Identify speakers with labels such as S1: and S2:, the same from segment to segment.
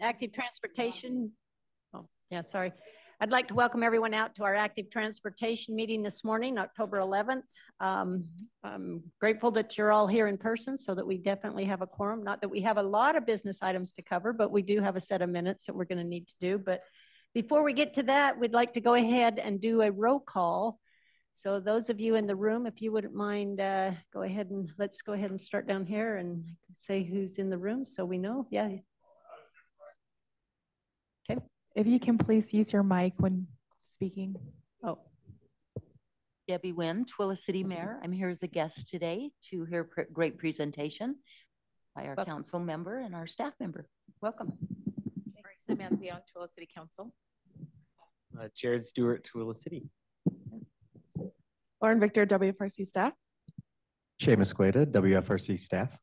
S1: active transportation. Oh, yeah, sorry. I'd like to welcome everyone out to our active transportation meeting this morning, October 11th. I'm grateful that you're all here in person so that we definitely have a quorum. Not that we have a lot of business items to cover, but we do have a set of minutes that we're going to need to do. But before we get to that, we'd like to go ahead and do a roll call. So those of you in the room, if you wouldn't mind, let's go ahead and start down here and say who's in the room so we know. Yeah. Okay.
S2: If you can please use your mic when speaking.
S1: Oh.
S3: Debbie Wynn, Twila City Mayor. I'm here as a guest today to hear a great presentation by our council member and our staff member.
S1: Welcome.
S2: Marisa Manzion, Twila City Council.
S4: Jared Stewart, Twila City.
S2: Lauren Victor, WFRC staff.
S5: Seamus Gueda, WFRC staff.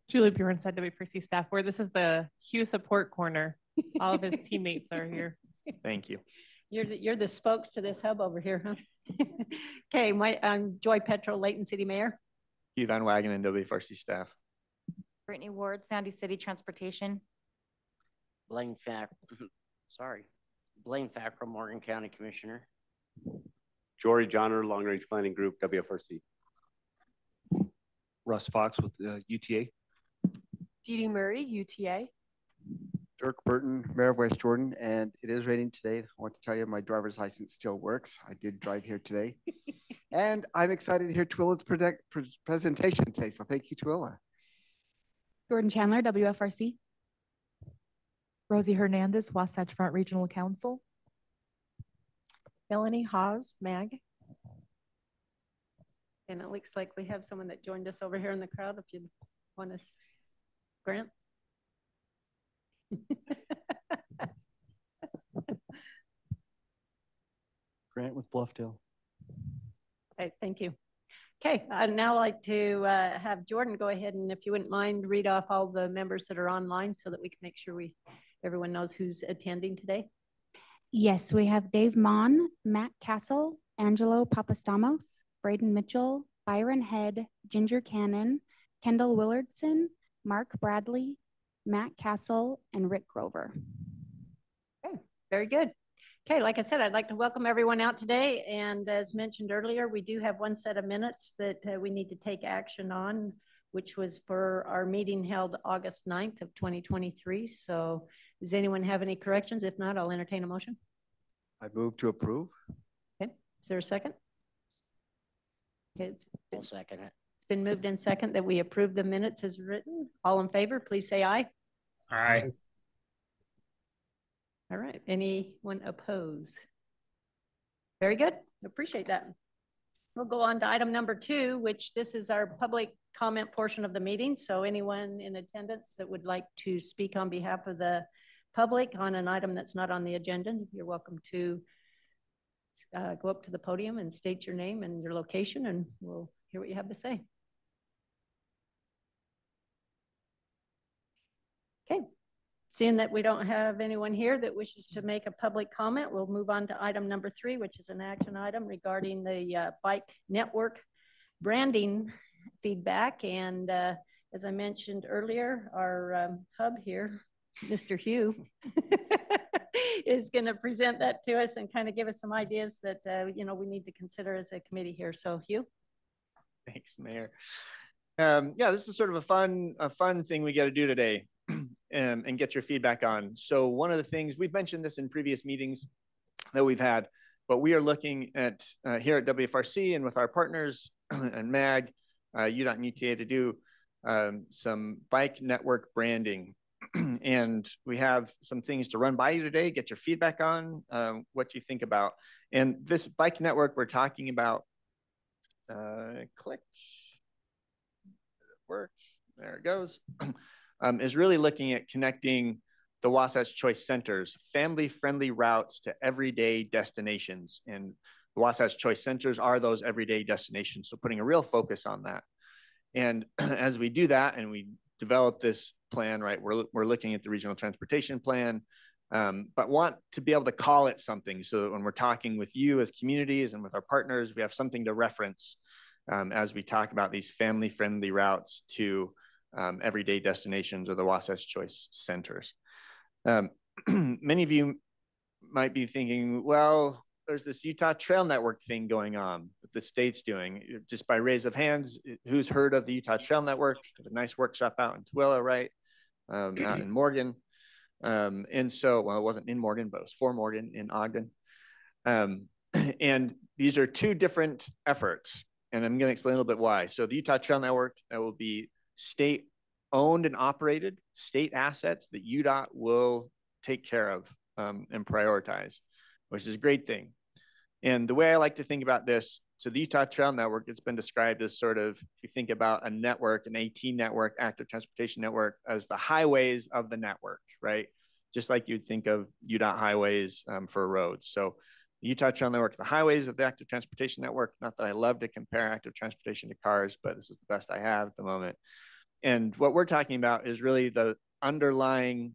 S2: Julie Bjornstad, WFRC staff, where this is the Hugh support corner. All of his teammates are here.
S4: Thank you.
S1: You're the spokes to this hub over here, huh? Okay, I'm Joy Petro, Layton City Mayor.
S4: Hugh Van Wagen, WFRC staff.
S6: Brittany Ward, Sandy City Transportation.
S7: Blaine Fackrell, Morgan County Commissioner.
S8: Jory Johnner, Long Range Planning Group, WFRC.
S9: Russ Fox with UTA.
S2: Dee Dee Murray, UTA.
S10: Dirk Burton, Mayor of West Jordan, and it is raining today. I want to tell you my driver's license still works. I did drive here today. And I'm excited to hear Twilla's presentation today, so thank you, Twila.
S2: Jordan Chandler, WFRC. Rosie Hernandez, Wasatch Front Regional Council. Melanie Haas, MAG.
S1: And it looks like we have someone that joined us over here in the crowd, if you want to, Grant.
S5: Grant with Bluffdale.
S1: Okay, thank you. Okay, I'd now like to have Jordan go ahead and, if you wouldn't mind, read off all the members that are online so that we can make sure everyone knows who's attending today.
S11: Yes, we have Dave Mon, Matt Castle, Angelo Papastamos, Braden Mitchell, Byron Head, Ginger Cannon, Kendall Willardson, Mark Bradley, Matt Castle, and Rick Grover.
S1: Okay, very good. Okay, like I said, I'd like to welcome everyone out today. And as mentioned earlier, we do have one set of minutes that we need to take action on, which was for our meeting held August 9th of 2023. So does anyone have any corrections? If not, I'll entertain a motion.
S10: I move to approve.
S1: Okay, is there a second? Okay,
S7: I'll second it.
S1: It's been moved in second that we approve the minutes as written. All in favor, please say aye.
S4: Aye.
S1: All right, anyone oppose? Very good, appreciate that. We'll go on to item number 2, which this is our public comment portion of the meeting. So anyone in attendance that would like to speak on behalf of the public on an item that's not on the agenda, you're welcome to go up to the podium and state your name and your location, and we'll hear what you have to say. Okay, seeing that we don't have anyone here that wishes to make a public comment, we'll move on to item number 3, which is an action item regarding the bike network branding feedback. And as I mentioned earlier, our hub here, Mr. Hugh, is going to present that to us and kind of give us some ideas that we need to consider as a committee here. So Hugh.
S4: Thanks, Mayor. Yeah, this is sort of a fun thing we got to do today. And get your feedback on. So one of the things, we've mentioned this in previous meetings that we've had, but we are looking at here at WFRC and with our partners and MAG, UDOT and UTA to do some bike network branding. And we have some things to run by you today, get your feedback on what you think about. And this bike network we're talking about, click, work, there it goes. Is really looking at connecting the Wasatch Choice Centers, family-friendly routes to everyday destinations. And the Wasatch Choice Centers are those everyday destinations. So putting a real focus on that. And as we do that and we develop this plan, right, we're looking at the regional transportation plan, but want to be able to call it something. So that when we're talking with you as communities and with our partners, we have something to reference as we talk about these family-friendly routes to everyday destinations or the Wasatch Choice Centers. Many of you might be thinking, well, there's this Utah Trail Network thing going on that the state's doing. Just by raise of hands, who's heard of the Utah Trail Network? A nice workshop out in Tooele, right? Out in Morgan. And so, well, it wasn't in Morgan, but it was for Morgan in Ogden. And these are two different efforts. And I'm going to explain a little bit why. So the Utah Trail Network, that will be state owned and operated, state assets that UDOT will take care of and prioritize, which is a great thing. And the way I like to think about this, so the Utah Trail Network, it's been described as sort of, if you think about a network, an AT network, active transportation network, as the highways of the network, right? Just like you'd think of UDOT highways for roads. So the Utah Trail Network, the highways of the active transportation network. Not that I love to compare active transportation to cars, but this is the best I have at the moment. And what we're talking about is really the underlying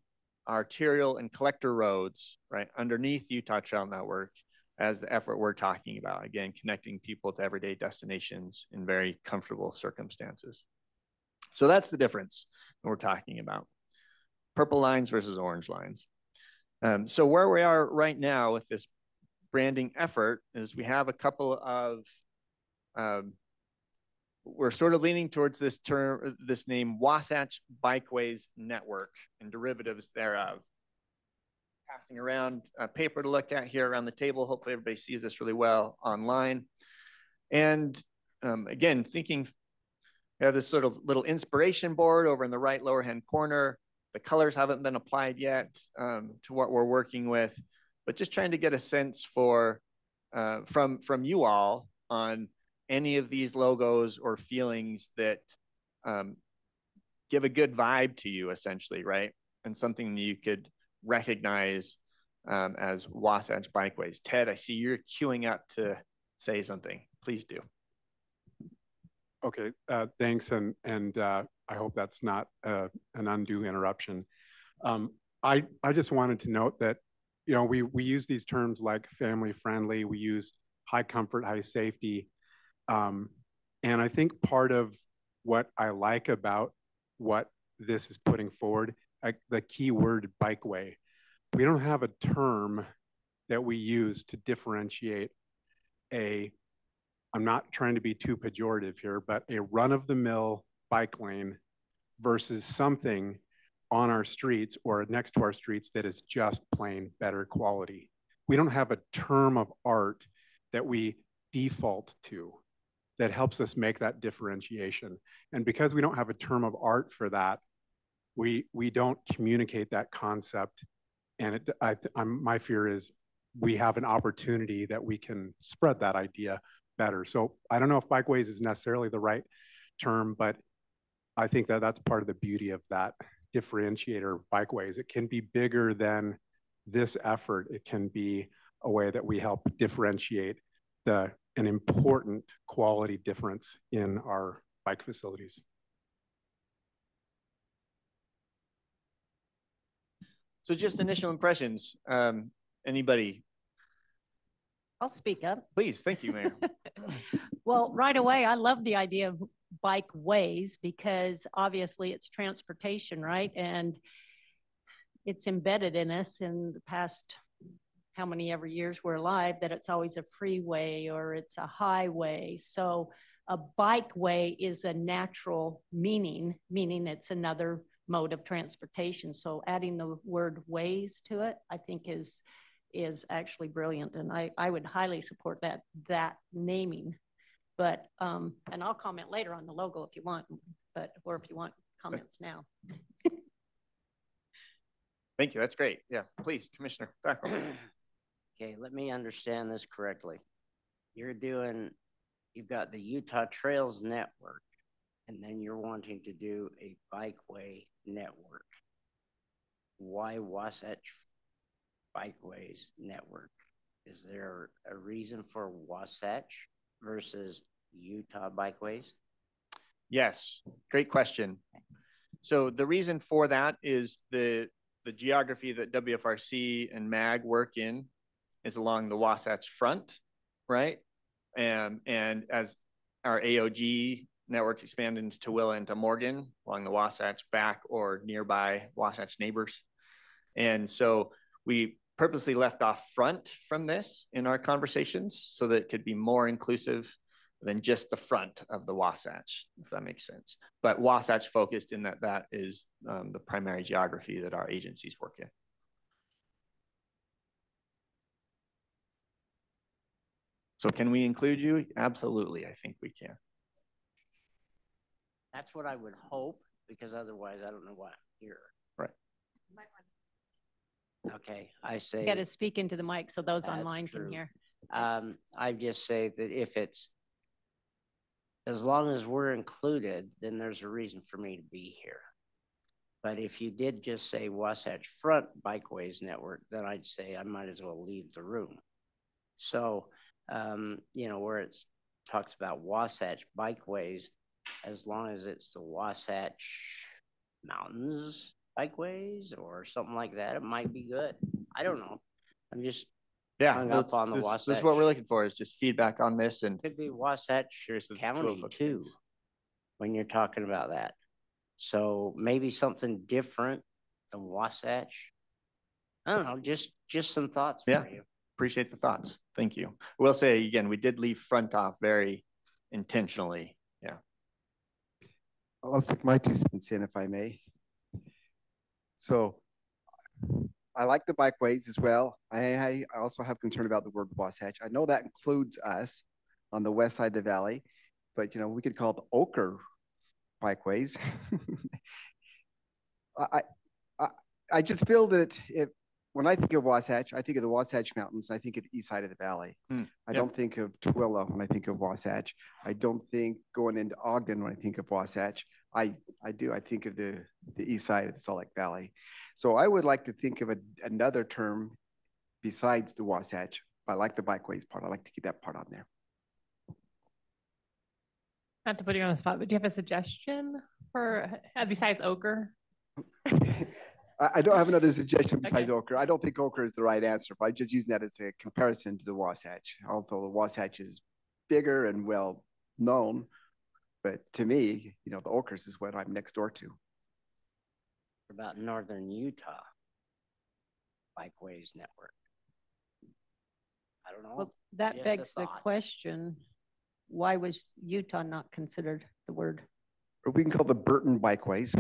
S4: arterial and collector roads, right, underneath the Utah Trail Network as the effort we're talking about. Again, connecting people to everyday destinations in very comfortable circumstances. So that's the difference that we're talking about. Purple lines versus orange lines. So where we are right now with this branding effort is we have a couple of, we're sort of leaning towards this term, this name, Wasatch Bikeways Network and derivatives thereof. Passing around a paper to look at here around the table. Hopefully everybody sees this really well online. And again, thinking, we have this sort of little inspiration board over in the right lower hand corner. The colors haven't been applied yet to what we're working with, but just trying to get a sense for from you all on any of these logos or feelings that give a good vibe to you, essentially, right? And something that you could recognize as Wasatch Bikeways. Ted, I see you're queuing up to say something. Please do.
S9: Okay, thanks, and I hope that's not an undue interruption. I just wanted to note that, you know, we use these terms like family friendly, we use high comfort, high safety, and I think part of what I like about what this is putting forward, like the key word bikeway, we don't have a term that we use to differentiate I'm not trying to be too pejorative here, but a run-of-the-mill bike lane versus something on our streets or next to our streets that is just plain better quality. We don't have a term of art that we default to that helps us make that differentiation. And because we don't have a term of art for that, we don't communicate that concept. And my fear is we have an opportunity that we can spread that idea better. So I don't know if bikeways is necessarily the right term, but I think that that's part of the beauty of that differentiator, bikeways. It can be bigger than this effort. It can be a way that we help differentiate an important quality difference in our bike facilities.
S4: So just initial impressions. Anybody?
S1: I'll speak up.
S4: Please, thank you, Mayor.
S1: Well, right away, I love the idea of bike ways because obviously it's transportation, right? And it's embedded in us in the past, how many ever years we're alive, that it's always a freeway or it's a highway. So a bikeway is a natural meaning it's another mode of transportation. So adding the word ways to it, I think is actually brilliant. And I would highly support that naming. But, and I'll comment later on the logo if you want, or if you want comments now.
S4: Thank you, that's great. Yeah, please, Commissioner Thackrell.
S7: Okay, let me understand this correctly. You've got the Utah Trails Network, and then you're wanting to do a bikeway network. Why Wasatch Bikeways Network? Is there a reason for Wasatch versus Utah Bikeways?
S4: Yes, great question. So the reason for that is the geography that WFRC and MAG work in is along the Wasatch Front, right? And as our AOG network expand into Tooele and to Morgan along the Wasatch back or nearby Wasatch neighbors. And so we purposely left off front from this in our conversations so that it could be more inclusive than just the front of the Wasatch, if that makes sense. But Wasatch focused in that is the primary geography that our agencies work in. So can we include you? Absolutely, I think we can.
S7: That's what I would hope, because otherwise I don't know why I'm here.
S4: Right.
S7: Okay, I say.
S1: You got to speak into the mic so those
S7: That's
S1: online
S7: true.
S1: can hear.
S7: I just say that if it's, as long as we're included, then there's a reason for me to be here. But if you did just say Wasatch Front Bikeways Network, then I'd say I might as well leave the room. So, you know, where it talks about Wasatch Bikeways, as long as it's the Wasatch Mountains Bikeways or something like that, it might be good. I don't know. I'm just hung up on the Wasatch.
S4: This is what we're looking for, is just feedback on this. And
S7: could be Wasatch County too, when you're talking about that. So maybe something different than Wasatch. I don't know, just some thoughts for you.
S4: Appreciate the thoughts. Thank you. We'll say again, we did leave front off very intentionally. Yeah.
S10: I'll stick my 2 cents in, if I may. So I like the bikeways as well. I also have concern about the word Wasatch. I know that includes us on the west side of the valley, but you know, we could call it the Ochre bikeways. I just feel that when I think of Wasatch, I think of the Wasatch Mountains. I think of the east side of the valley. I don't think of Tooele when I think of Wasatch. I don't think going into Ogden when I think of Wasatch. I do. I think of the east side of the Salt Lake Valley. So I would like to think of another term besides the Wasatch. I like the bikeways part. I like to keep that part on there.
S2: Not to put you on the spot, but do you have a suggestion for besides Ochre?
S10: I don't have another suggestion besides Ochre. I don't think Ochre is the right answer, but I'm just using that as a comparison to the Wasatch. Although the Wasatch is bigger and well known, but to me, you know, the Ochres is what I'm next door to.
S7: What about Northern Utah Bikeways Network? I don't know.
S1: Well, that begs the question, why was Utah not considered the word?
S10: Or we can call the Burton Bikeways.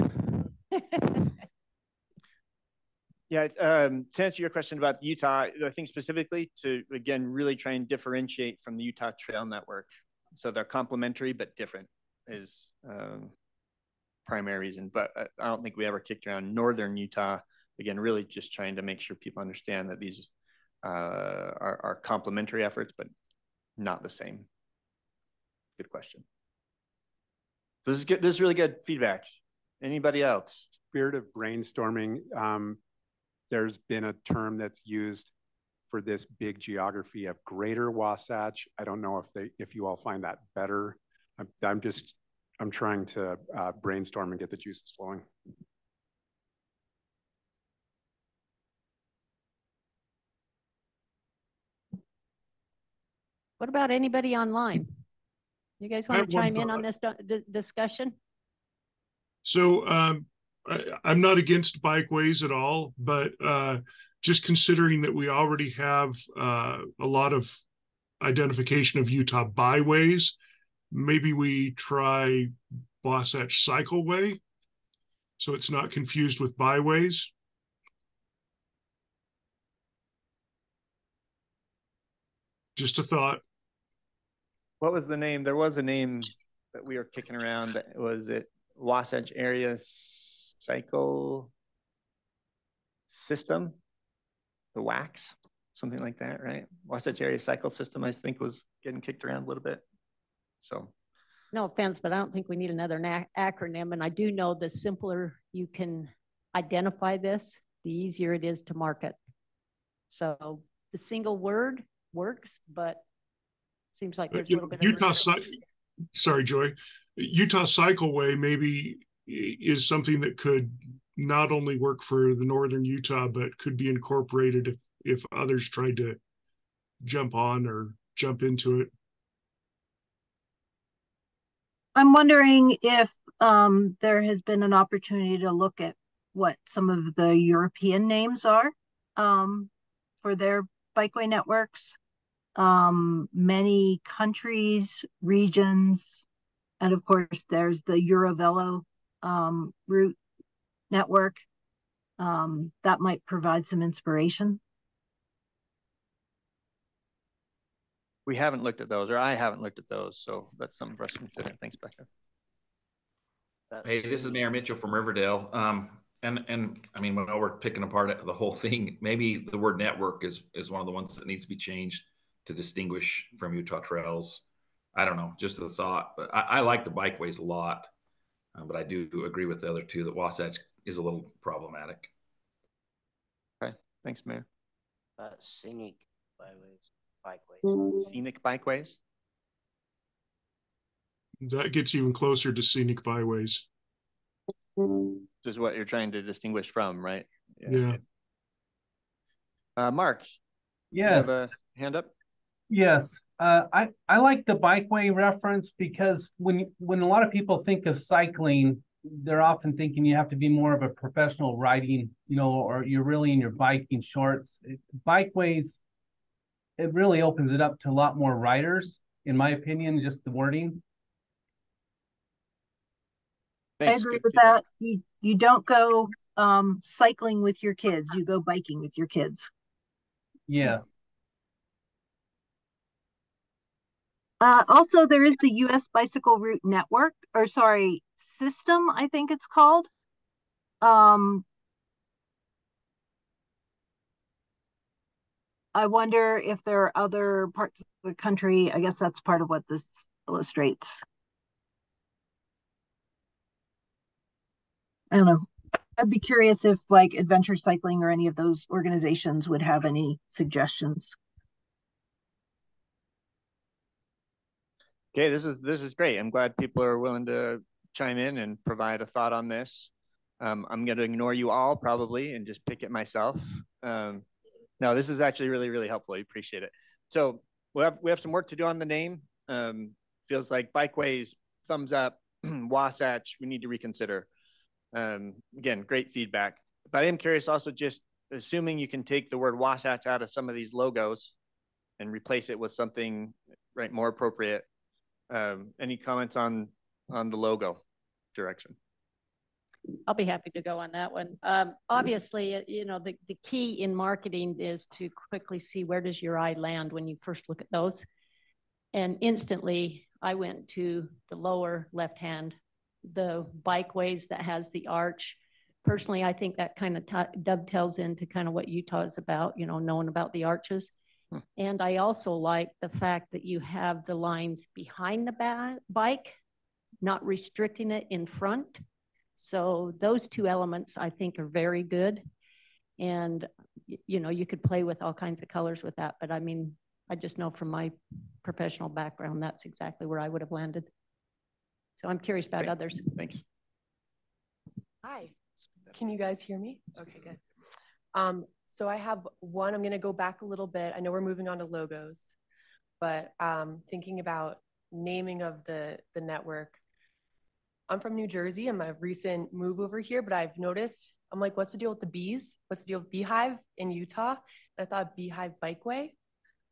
S4: Yeah, to answer your question about Utah, I think specifically to, again, really try and differentiate from the Utah Trail Network. So they're complementary but different is primary reason. But I don't think we ever kicked around Northern Utah. Again, really just trying to make sure people understand that these are complementary efforts, but not the same. Good question. This is good. This is really good feedback. Anybody else?
S9: Spirit of brainstorming. There's been a term that's used for this big geography of Greater Wasatch. I don't know if you all find that better. I'm trying to brainstorm and get the juices flowing.
S1: What about anybody online? You guys want to chime in on this discussion?
S12: So I'm not against bikeways at all, but just considering that we already have a lot of identification of Utah byways, maybe we try Wasatch Cycleway, so it's not confused with byways. Just a thought.
S4: What was the name? There was a name that we were kicking around. That was it Wasatch Area Cycle System, the WAX, something like that, right? Wasatch Area Cycle System, I think, was getting kicked around a little bit. So,
S1: no offense, but I don't think we need another acronym. And I do know the simpler you can identify this, the easier it is to market. So the single word works, but seems like there's a little bit of
S12: sorry, Joy. Utah Cycleway maybe is something that could not only work for the Northern Utah, but could be incorporated if others tried to jump on or jump into it.
S13: I'm wondering if there has been an opportunity to look at what some of the European names are for their bikeway networks. Many countries, regions, and of course there's the Eurovelo route network. That might provide some inspiration.
S4: We haven't looked at those, or I haven't looked at those, so that's something for us to consider. Thanks, Becca.
S14: Hey, this is Mayor Mitchell from Riverdale. And I mean, when we're picking apart the whole thing, maybe the word network is one of the ones that needs to be changed to distinguish from Utah Trails. I don't know, just a thought, but I like the bikeways a lot. But I do agree with the other two that Wasatch is a little problematic.
S4: Okay, thanks, Mayor.
S7: Scenic bikeways.
S4: Scenic bikeways?
S12: That gets even closer to scenic byways.
S4: This is what you're trying to distinguish from, right?
S12: Yeah.
S4: Mark,
S15: yes.
S4: You have a hand up?
S15: Yes. I like the bikeway reference because when a lot of people think of cycling, they're often thinking you have to be more of a professional riding, or you're really in your biking shorts. Bikeways, it really opens it up to a lot more riders, in my opinion, just the wording.
S13: Thanks. I agree with that. You don't go cycling with your kids, you go biking with your kids.
S15: Yeah.
S13: Also, there is the U.S. Bicycle Route Network, or sorry, system, I think it's called. I wonder if there are other parts of the country. I guess that's part of what this illustrates. I don't know. I'd be curious if like Adventure Cycling or any of those organizations would have any suggestions.
S4: Okay, this is great. I'm glad people are willing to chime in and provide a thought on this. I'm going to ignore you all probably and just pick it myself. No, this is actually really, really helpful. I appreciate it. So we have some work to do on the name. Feels like bikeways, thumbs up, Wasatch, we need to reconsider. Again, great feedback. But I am curious also, just assuming you can take the word Wasatch out of some of these logos and replace it with something more appropriate. Any comments on the logo direction?
S1: I'll be happy to go on that one. Obviously, the key in marketing is to quickly see where does your eye land when you first look at those. And instantly, I went to the lower left hand, the bikeways that has the arch. Personally, I think that kind of dovetails into kind of what Utah is about, knowing about the arches. And I also like the fact that you have the lines behind the bike, not restricting it in front. So those two elements I think are very good. And, you could play with all kinds of colors with that. But I mean, I just know from my professional background, that's exactly where I would have landed. So I'm curious about others.
S4: Thanks.
S16: Hi, can you guys hear me? Okay, good. So I have one, I'm going to go back a little bit. I know we're moving on to logos, but thinking about naming of the network. I'm from New Jersey. I'm a recent move over here, but I've noticed, I'm like, what's the deal with the bees? What's the deal with Beehive in Utah? And I thought Beehive Bikeway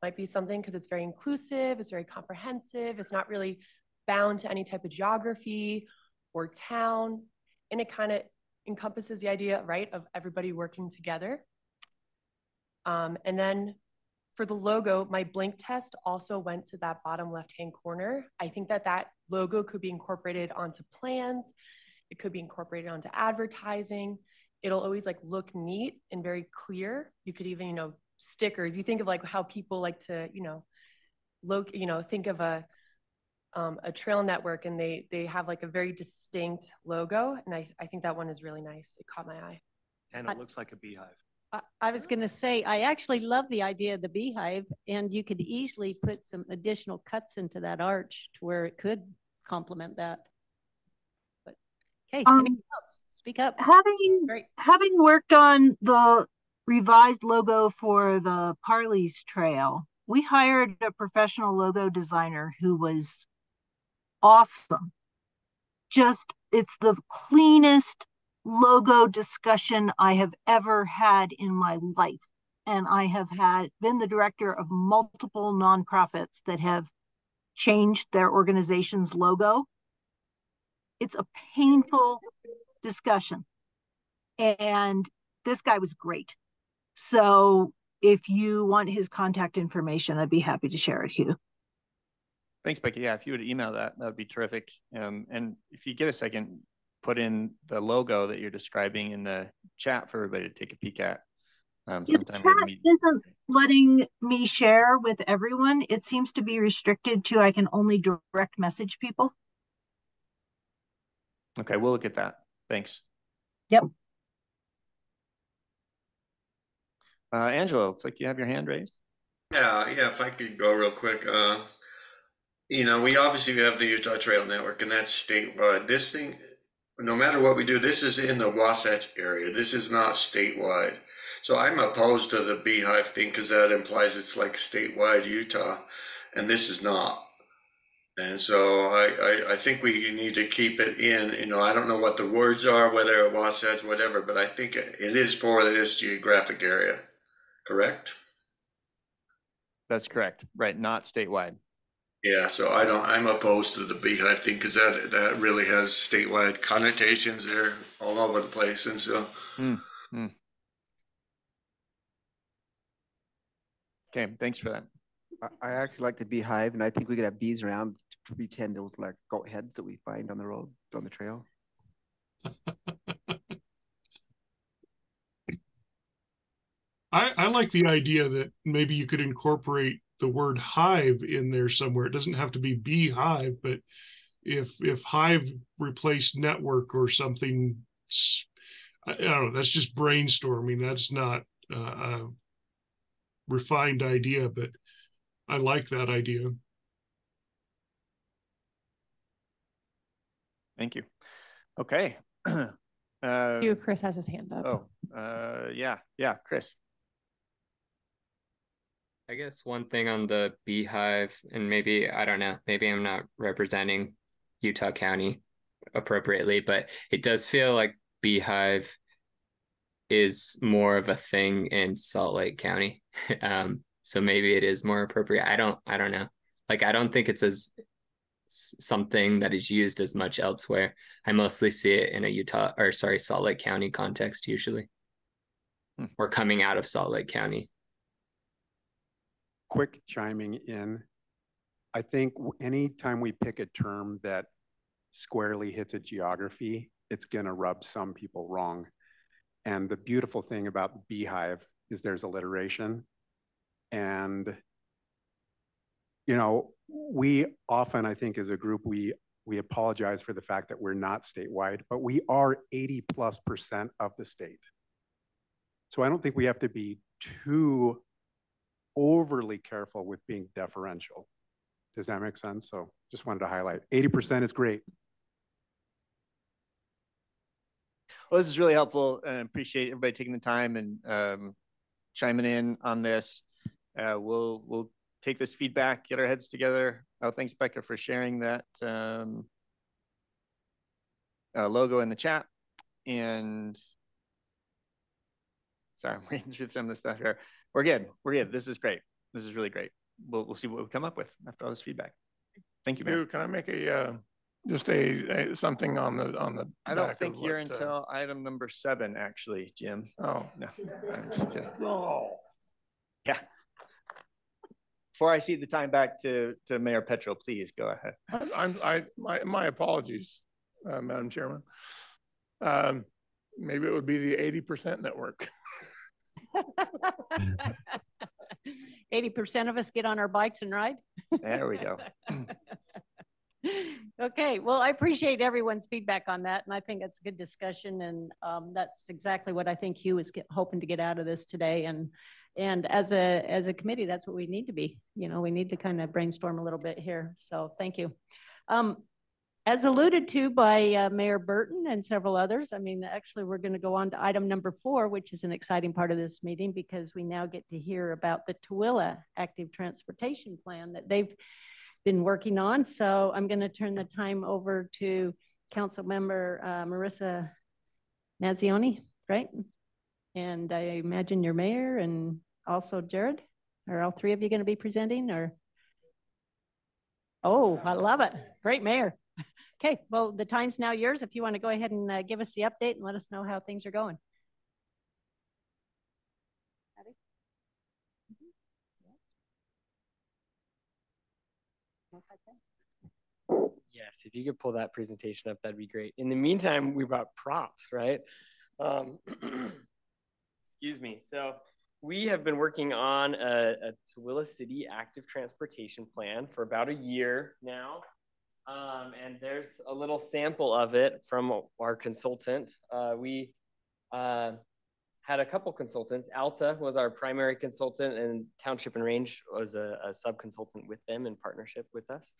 S16: might be something because it's very inclusive, it's very comprehensive, it's not really bound to any type of geography or town, and it kind of encompasses the idea, right, of everybody working together. And then for the logo, my blink test also went to that bottom left-hand corner. I think that logo could be incorporated onto plans. It could be incorporated onto advertising. It'll always look neat and very clear. You could even, stickers. You think of how people like to, think of a trail network and they have a very distinct logo. And I think that one is really nice. It caught my eye.
S5: And it looks like a beehive.
S1: I was going to say, I actually love the idea of the beehive, and you could easily put some additional cuts into that arch to where it could complement that. But okay, anything else? Speak up.
S13: Having worked on the revised logo for the Parley's Trail, we hired a professional logo designer who was awesome. it's the cleanest logo discussion I have ever had in my life. And I have been the director of multiple nonprofits that have changed their organization's logo. It's a painful discussion. And this guy was great. So if you want his contact information, I'd be happy to share it, Hugh.
S4: Thanks, Becky. Yeah, if you would email that, that would be terrific. And if you get a second, put in the logo that you're describing in the chat for everybody to take a peek at.
S13: The chat isn't letting me share with everyone. It seems to be restricted to I can only direct message people.
S4: Okay, we'll look at that. Thanks.
S13: Yep.
S4: Angelo, looks like you have your hand raised.
S5: Yeah, if I could go real quick. You know, we obviously have the Utah Trail Network, and that's statewide. This thing, no matter what we do, this is in the Wasatch area. This is not statewide. So I'm opposed to the beehive thing because that implies it's like statewide Utah, and this is not. And so I think we need to keep it in. You know, I don't know what the words are, whether it Wasatch, whatever, but I think it is for this geographic area. Correct?
S4: That's correct. Right, not statewide.
S5: Yeah, so I'm opposed to the beehive thing because that really has statewide connotations there all over the place. And so
S4: Okay, thanks for that.
S10: I actually like the beehive, and I think we could have bees around to pretend those like goat heads that we find on the road, on the trail.
S12: I like the idea that maybe you could incorporate the word hive in there somewhere. It doesn't have to be beehive, but if hive replaced network or something, I don't know, that's just brainstorming. That's not a refined idea, but I like that idea.
S4: Thank you. Okay.
S2: Chris has his hand up.
S4: Yeah, Chris.
S17: I guess one thing on the beehive, and maybe, I don't know, maybe I'm not representing Utah County appropriately, but it does feel like beehive is more of a thing in Salt Lake County. So maybe it is more appropriate. I don't know. Like, I don't think it's as something that is used as much elsewhere. I mostly see it in a Salt Lake County context usually, or coming out of Salt Lake County.
S9: Quick chiming in. I think anytime we pick a term that squarely hits a geography, it's going to rub some people wrong. And the beautiful thing about the beehive is there's alliteration. And, you know, we often, I think as a group, we apologize for the fact that we're not statewide, but we are 80+% of the state. So I don't think we have to be too overly careful with being deferential. Does that make sense? So just wanted to highlight 80% is great.
S4: Well, this is really helpful, and appreciate everybody taking the time and chiming in on this. We'll take this feedback, get our heads together. Oh, thanks, Becca, for sharing that logo in the chat. And sorry, I'm reading through some of the stuff here. We're good. This is great. This is really great. We'll see what we come up with after all this feedback. Thank you, man.
S18: Can I make just something on the
S4: I don't think you're until item number 7, actually, Jim.
S18: Oh
S4: no. I'm just kidding.
S18: No.
S4: Yeah. Before I cede the time back to Mayor Petro, please go ahead.
S18: My apologies, Madam Chairman. Maybe it would be the 80% network.
S1: 80% of us get on our bikes and ride.
S4: There we go.
S1: Okay, well, I appreciate everyone's feedback on that, and I think it's a good discussion, and that's exactly what I think Hugh is hoping to get out of this today. And as a committee, that's what we need to be. You know, we need to kind of brainstorm a little bit here. So thank you. As alluded to by Mayor Burton and several others, I mean, actually, we're going to go on to item number 4, which is an exciting part of this meeting because we now get to hear about the Tooele Active Transportation Plan that they've been working on. So I'm going to turn the time over to Council Member Marissa Mazzioni, right? And I imagine your mayor and also Jared. Are all three of you going to be presenting or? Oh, I love it. Great mayor. Okay, well, the time's now yours. If you want to go ahead and give us the update and let us know how things are going.
S19: Yes, if you could pull that presentation up, that'd be great. In the meantime, we brought props, right? Excuse me. So we have been working on a Tooele City active transportation plan for about a year now. And there's a little sample of it from our consultant. We had a couple consultants. Alta was our primary consultant, and Township and Range was a sub-consultant with them in partnership with us.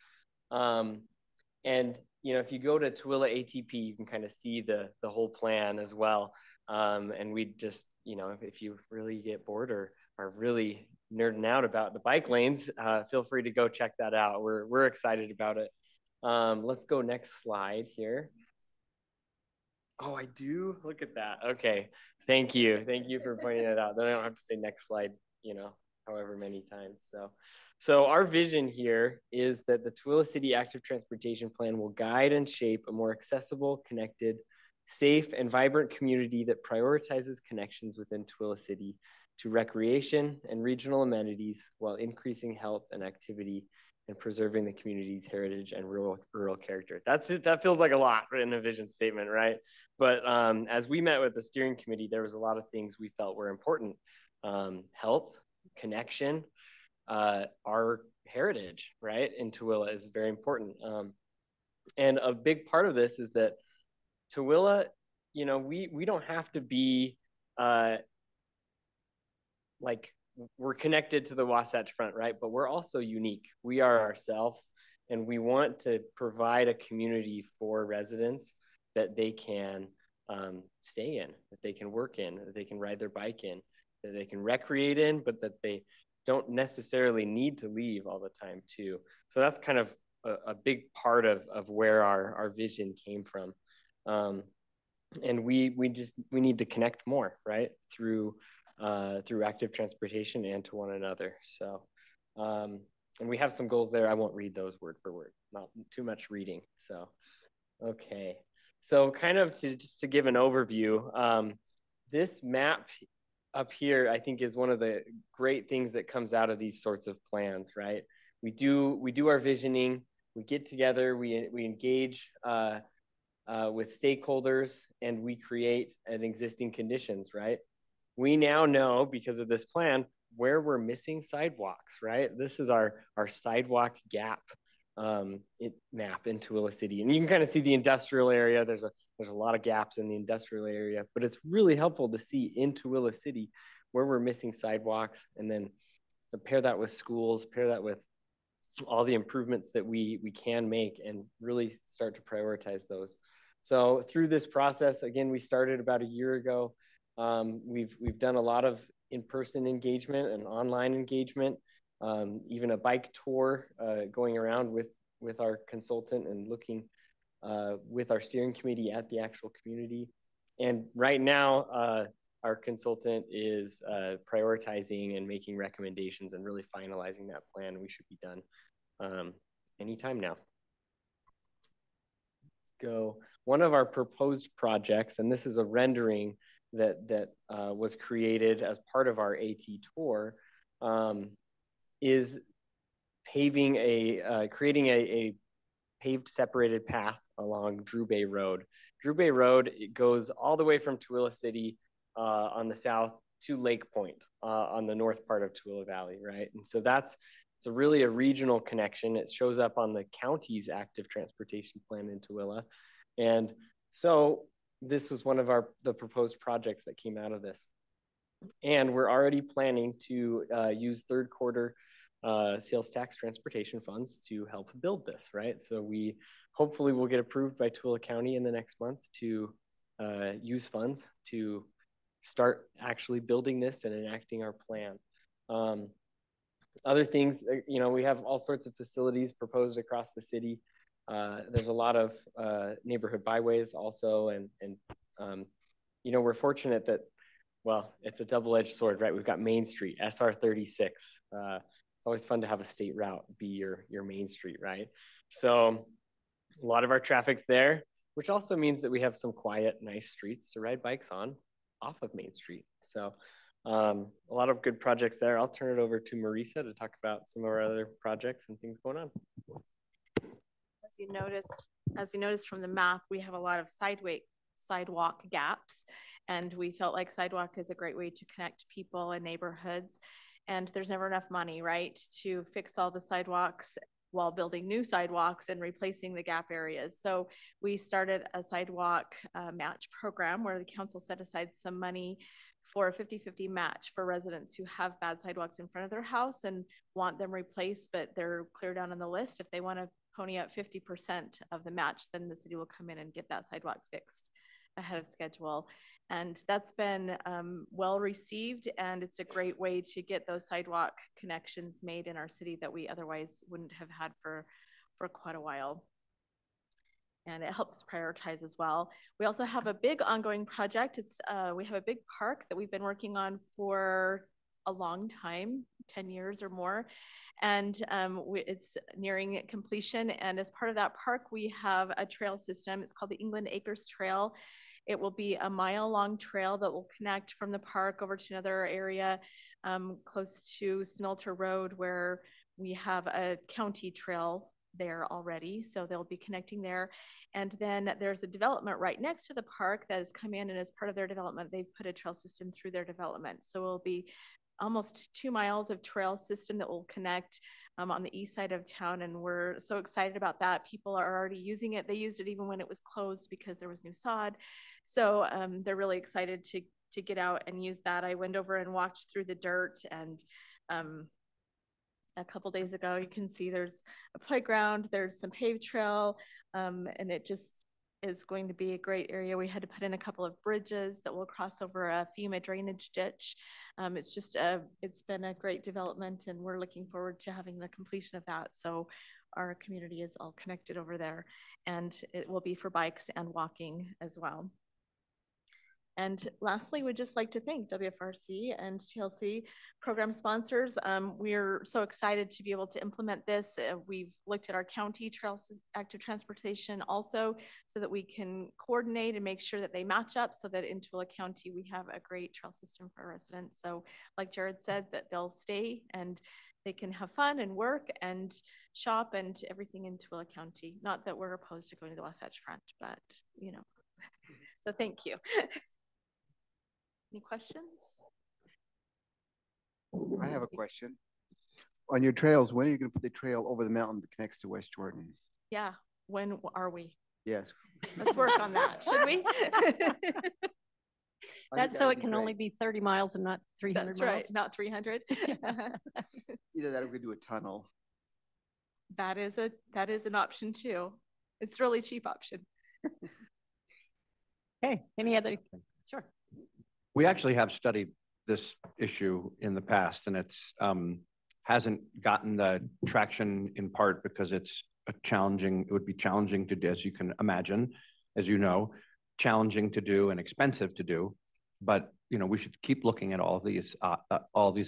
S19: And you know, if you go to Tooele ATP, you can kind of see the whole plan as well. And we just, you know, if you really get bored or are really nerding out about the bike lanes, feel free to go check that out. We're excited about it. Let's go next slide here. Oh, I do? Look at that. Okay. Thank you. Thank you for pointing that out. Then I don't have to say next slide, you know, however many times. So our vision here is that the Tooele City Active Transportation Plan will guide and shape a more accessible, connected, safe, and vibrant community that prioritizes connections within Tooele City to recreation and regional amenities while increasing health and activity and preserving the community's heritage and rural character. That feels like a lot in a vision statement, right? But as we met with the steering committee, there was a lot of things we felt were important. Health, connection, our heritage, right, in Tooele is very important. And a big part of this is that Tooele, you know, we don't have to be like we're connected to the Wasatch Front, right? But we're also unique. We are ourselves, and we want to provide a community for residents that they can stay in, that they can work in, that they can ride their bike in, that they can recreate in, but that they don't necessarily need to leave all the time too. So that's kind of a big part of where our vision came from. And we need to connect more, right? Through active transportation and to one another. So, and we have some goals there. I won't read those word for word, not too much reading. So, okay. So kind of just to give an overview, this map up here, I think, is one of the great things that comes out of these sorts of plans, right? We do our visioning, we get together, we engage with stakeholders, and we create an existing conditions, right? We now know, because of this plan, where we're missing sidewalks, right? This is our sidewalk gap map in Tooele City. And you can kind of see the industrial area. There's a lot of gaps in the industrial area, but it's really helpful to see in Tooele City where we're missing sidewalks, and then pair that with schools, pair that with all the improvements that we can make, and really start to prioritize those. So through this process, again, we started about a year ago. We've done a lot of in-person engagement and online engagement, even a bike tour going around with our consultant and looking with our steering committee at the actual community. And right now, our consultant is prioritizing and making recommendations and really finalizing that plan. We should be done anytime now. Let's go. One of our proposed projects, and this is a rendering that was created as part of our AT tour, is creating a paved separated path along Drew Bay Road. Drew Bay Road, it goes all the way from Tooele City on the south to Lake Point on the north part of Tooele Valley, right? And so it's really a regional connection. It shows up on the county's active transportation plan in Tooele. And so this was one of the proposed projects that came out of this. And we're already planning to use third quarter sales tax transportation funds to help build this, right? So we hopefully will get approved by Tooele County in the next month to use funds to start actually building this and enacting our plan. Other things, you know, we have all sorts of facilities proposed across the city. There's a lot of neighborhood byways also, and you know, we're fortunate that, well, it's a double-edged sword, right? We've got Main Street, SR 36. It's always fun to have a state route be your main street, right? So a lot of our traffic's there, which also means that we have some quiet, nice streets to ride bikes on off of Main Street. So a lot of good projects there. I'll turn it over to Marisa to talk about some of our other projects and things going on.
S20: As you noticed from the map, we have a lot of sidewalk gaps, and we felt like sidewalk is a great way to connect people and neighborhoods. And there's never enough money, right, to fix all the sidewalks while building new sidewalks and replacing the gap areas. So we started a sidewalk match program where the council set aside some money for a 50-50 match for residents who have bad sidewalks in front of their house and want them replaced, but they're clear down on the list. If they want to pony up 50% of the match, then the city will come in and get that sidewalk fixed ahead of schedule. And that's been well received, and it's a great way to get those sidewalk connections made in our city that we otherwise wouldn't have had for quite a while. And it helps us prioritize as well. We also have a big ongoing project. We have a big park that we've been working on for a long time, 10 years or more. And it's nearing completion. And as part of that park, we have a trail system. It's called the England Acres Trail. It will be a mile-long trail that will connect from the park over to another area close to Smelter Road, where we have a county trail there already. So they'll be connecting there. And then there's a development right next to the park that has come in, and as part of their development, they've put a trail system through their development. So it'll be almost 2 miles of trail system that will connect on the east side of town. And we're so excited about that. People are already using it. They used it even when it was closed because there was new sod. So they're really excited to get out and use that. I went over and walked through the dirt, and a couple days ago, you can see there's a playground, there's some paved trail, and it just is going to be a great area. We had to put in a couple of bridges that will cross over a FEMA drainage ditch. It's been a great development, and we're looking forward to having the completion of that. So our community is all connected over there, and it will be for bikes and walking as well. And lastly, we'd just like to thank WFRC and TLC program sponsors. We're so excited to be able to implement this. We've looked at our county trails, active transportation also, so that we can coordinate and make sure that they match up, so that in Tooele County, we have a great trail system for our residents. So like Jared said, that they'll stay and they can have fun and work and shop and everything in Tooele County. Not that we're opposed to going to the Wasatch Front, but you know, so thank you. Any questions?
S10: I have a question. On your trails, when are you going to put the trail over the mountain that connects to West Jordan?
S20: Yeah, when are we?
S10: Yes.
S20: Let's work on that, should we?
S1: That's so it can only be 30 miles and not 300
S20: That's
S1: miles.
S20: right, not 300.
S10: Either that or we could do a tunnel.
S20: That is an option too. It's a really cheap option.
S1: Okay, any other? Sure.
S21: We actually have studied this issue in the past, and it's hasn't gotten the traction in part because it's it would be challenging to do, as you can imagine, as you know, challenging to do and expensive to do. But you know, we should keep looking at all these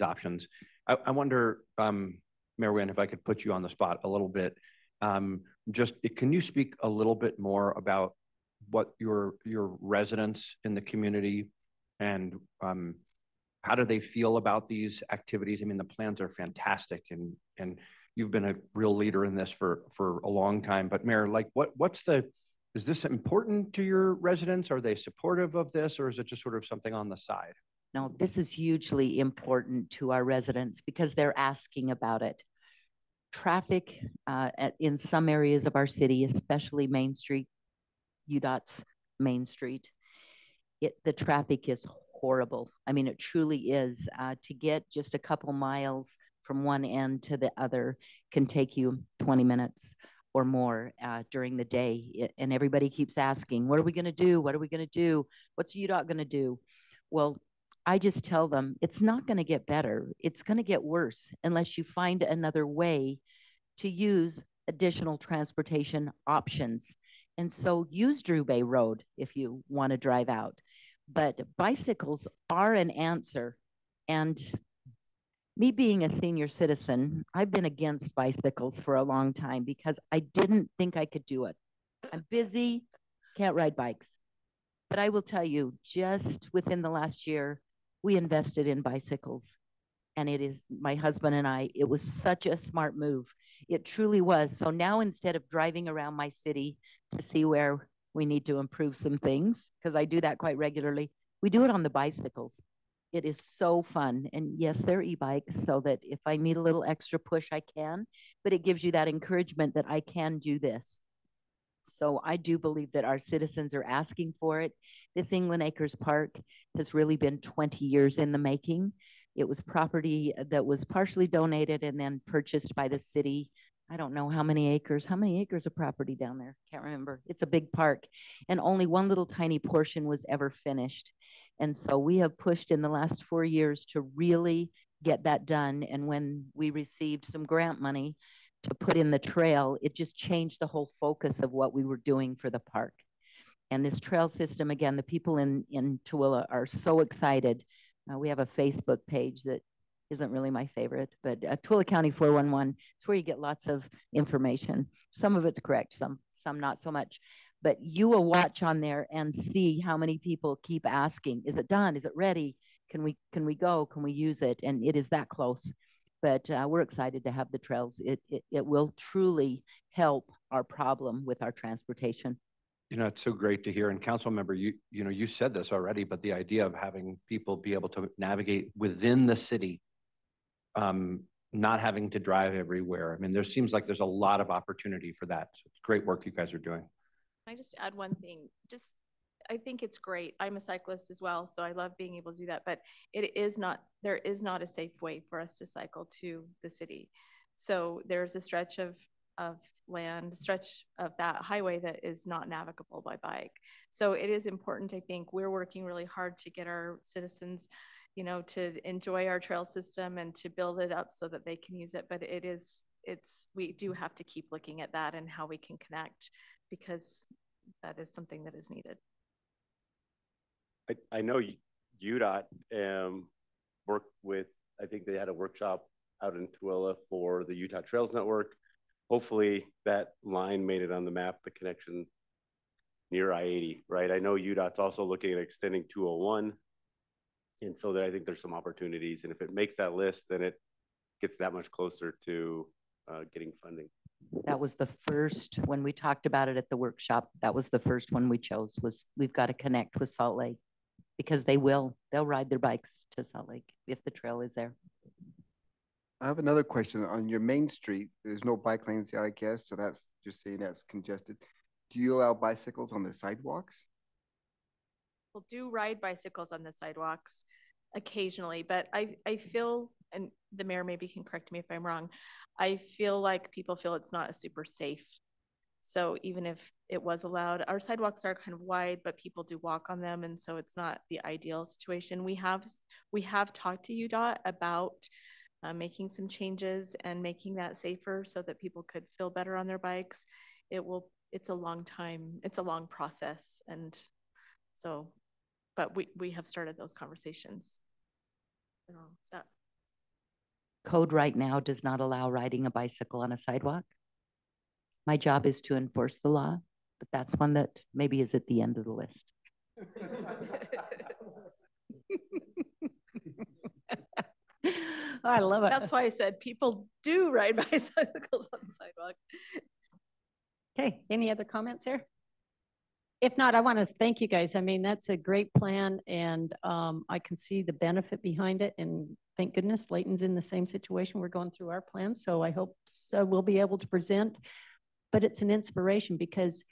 S21: options. I wonder, Mayor Wynn, if I could put you on the spot a little bit. Can you speak a little bit more about what your residents in the community and how do they feel about these activities? I mean, the plans are fantastic, and you've been a real leader in this for a long time. But Mayor, like, is this important to your residents? Are they supportive of this, or is it just sort of something on the side?
S3: No, this is hugely important to our residents because they're asking about it. Traffic in some areas of our city, especially Main Street, UDOT's Main Street, the traffic is horrible. I mean, it truly is. To get just a couple miles from one end to the other can take you 20 minutes or more during the day. And everybody keeps asking, what are we going to do? What are we going to do? What's UDOT going to do? Well, I just tell them it's not going to get better. It's going to get worse unless you find another way to use additional transportation options. And so use Drew Bay Road if you want to drive out. But bicycles are an answer. And me being a senior citizen, I've been against bicycles for a long time because I didn't think I could do it. I'm busy, can't ride bikes. But I will tell you, just within the last year, we invested in bicycles. And it is, my husband and I, it was such a smart move. It truly was. So now instead of driving around my city to see where we need to improve some things, because I do that quite regularly, we do it on the bicycles. It is so fun. And yes, they're e-bikes, so that if I need a little extra push, I can, but it gives you that encouragement that I can do this. So I do believe that our citizens are asking for it. This England Acres Park has really been 20 years in the making. It was property that was partially donated and then purchased by the city. I don't know how many acres of property down there? Can't remember. It's a big park, and only one little tiny portion was ever finished. And so we have pushed in the last 4 years to really get that done. And when we received some grant money to put in the trail, it just changed the whole focus of what we were doing for the park. And this trail system, again, the people in Tooele are so excited. We have a Facebook page that isn't really my favorite, but Tooele County 411, it's where you get lots of information. Some of it's correct, some not so much. But you will watch on there and see how many people keep asking, is it done? Is it ready? Can we go? Can we use it? And it is that close. But we're excited to have the trails. It will truly help our problem with our transportation.
S21: You know, it's so great to hear. And council member, you said this already, but the idea of having people be able to navigate within the city, not having to drive everywhere. I mean, there seems like there's a lot of opportunity for that. So it's great work you guys are doing.
S20: Can I just add one thing? I think it's great. I'm a cyclist as well, so I love being able to do that, but there is not a safe way for us to cycle to the city. So there's a stretch of that highway that is not navigable by bike. So it is important. I think we're working really hard to get our citizens, to enjoy our trail system and to build it up so that they can use it. But we do have to keep looking at that and how we can connect, because that is something that is needed.
S8: I know UDOT worked with, I think they had a workshop out in Tooele for the Utah Trails Network. Hopefully that line made it on the map, the connection near I-80, right? I know UDOT's also looking at extending 201. And so I think there's some opportunities. And if it makes that list, then it gets that much closer to getting funding.
S3: That was the first, when we talked about it at the workshop, that was the first one we chose, was we've got to connect with Salt Lake, because they'll ride their bikes to Salt Lake if the trail is there.
S10: I have another question. On your main street, there's no bike lanes there, I guess. So you're saying that's congested. Do you allow bicycles on the sidewalks?
S20: We'll do ride bicycles on the sidewalks occasionally, but I feel, and the mayor maybe can correct me if I'm wrong, I feel like people feel it's not a super safe. So even if it was allowed, our sidewalks are kind of wide, but people do walk on them. And so it's not the ideal situation. We have talked to UDOT about making some changes and making that safer so that people could feel better on their bikes. It's a long time, it's a long process. And so, but we have started those conversations.
S3: Code right now does not allow riding a bicycle on a sidewalk. My job is to enforce the law, but that's one that maybe is at the end of the list.
S1: I love it.
S20: That's why I said people do ride bicycles on the sidewalk.
S1: Okay, any other comments here? If not, I want to thank you guys. I mean, that's a great plan, and I can see the benefit behind it. And thank goodness Layton's in the same situation. We're going through our plan, so I hope we'll be able to present. But it's an inspiration, because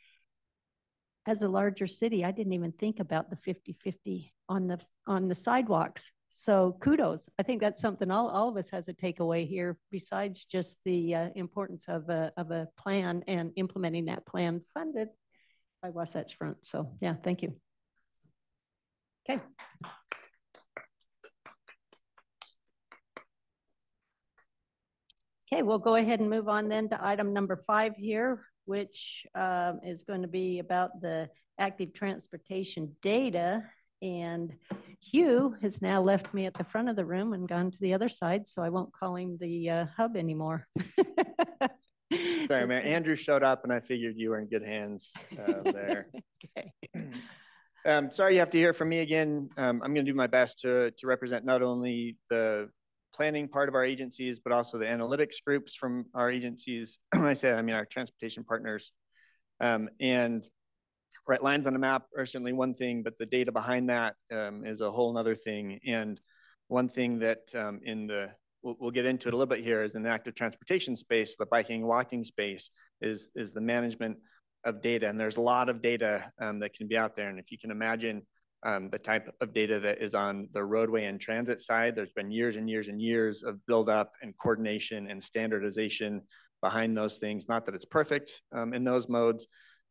S1: as a larger city, I didn't even think about the 50-50 on the sidewalks. So kudos. I think that's something all of us has a takeaway here, besides just the importance of a plan and implementing that plan funded by Wasatch Front. So yeah, thank you. Okay. Okay, we'll go ahead and move on then to item number 5 here, which is going to be about the active transportation data. And Hugh has now left me at the front of the room and gone to the other side, so I won't call him the hub anymore.
S4: Sorry, man. Andrew showed up and I figured you were in good hands there.
S1: Okay.
S4: Sorry you have to hear from me again. I'm going to do my best to represent not only the planning part of our agencies, but also the analytics groups from our agencies. When I say, I mean our transportation partners. And right, lines on a map are certainly one thing, but the data behind that is a whole other thing. And one thing that we'll get into it a little bit here is in the active transportation space, the biking and walking space is the management of data. And there's a lot of data that can be out there. And if you can imagine the type of data that is on the roadway and transit side, there's been years and years and years of buildup and coordination and standardization behind those things. Not that it's perfect in those modes,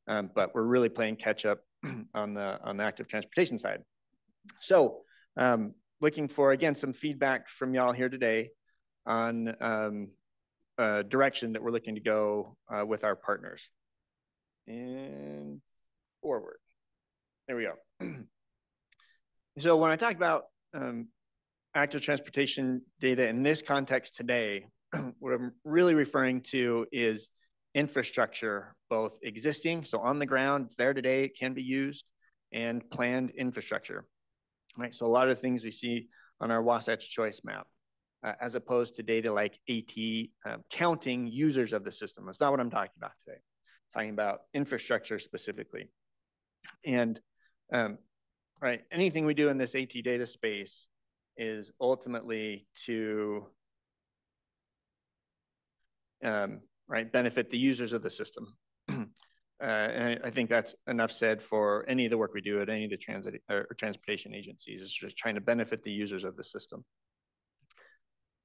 S4: but we're really playing catch up on the active transportation side. So looking for, again, some feedback from y'all here today on direction that we're looking to go with our partners. And forward. There we go. So when I talk about active transportation data in this context today, what I'm really referring to is infrastructure, both existing, so on the ground, it's there today, it can be used, and planned infrastructure. Right, so a lot of the things we see on our Wasatch Choice map, as opposed to data like AT counting users of the system. That's not what I'm talking about today. I'm talking about infrastructure specifically. And right, anything we do in this AT data space is ultimately to right, benefit the users of the system. And I think that's enough said for any of the work we do at any of the transit or transportation agencies, is just trying to benefit the users of the system.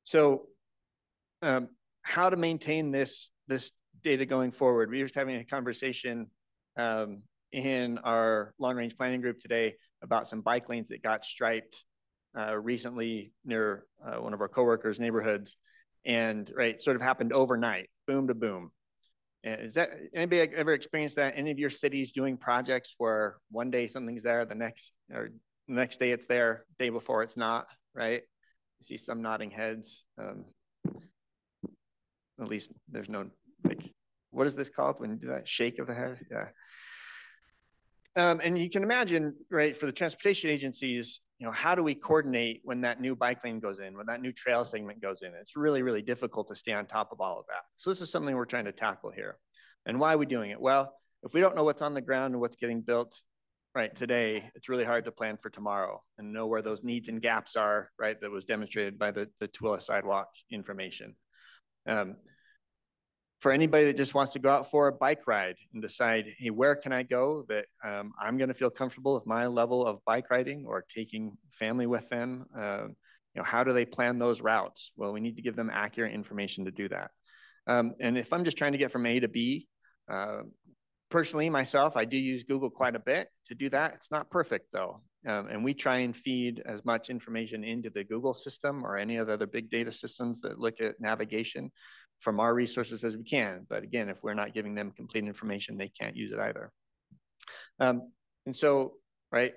S4: So how to maintain this data going forward? We were just having a conversation in our long range planning group today about some bike lanes that got striped recently near one of our coworkers' neighborhoods, and right, sort of happened overnight, boom to boom. Is that, anybody ever experienced that? Any of your cities doing projects where one day something's there, the next day it's there, day before it's not, right? You see some nodding heads. At least there's no, like, what is this called when you do that? Shake of the head? Yeah. And you can imagine, right, for the transportation agencies, you know, how do we coordinate when that new bike lane goes in, when that new trail segment goes in? It's really, really difficult to stay on top of all of that. So this is something we're trying to tackle here. And why are we doing it? Well, if we don't know what's on the ground and what's getting built right today, it's really hard to plan for tomorrow and know where those needs and gaps are, right? That was demonstrated by the Tooele sidewalk information. For anybody that just wants to go out for a bike ride and decide, hey, where can I go that I'm going to feel comfortable with my level of bike riding, or taking family with them? You know, how do they plan those routes? Well, we need to give them accurate information to do that. And if I'm just trying to get from A to B, personally, myself, I do use Google quite a bit to do that. It's not perfect though. And we try and feed as much information into the Google system or any of the other big data systems that look at navigation from our resources as we can. But again, if we're not giving them complete information, they can't use it either. And so, right,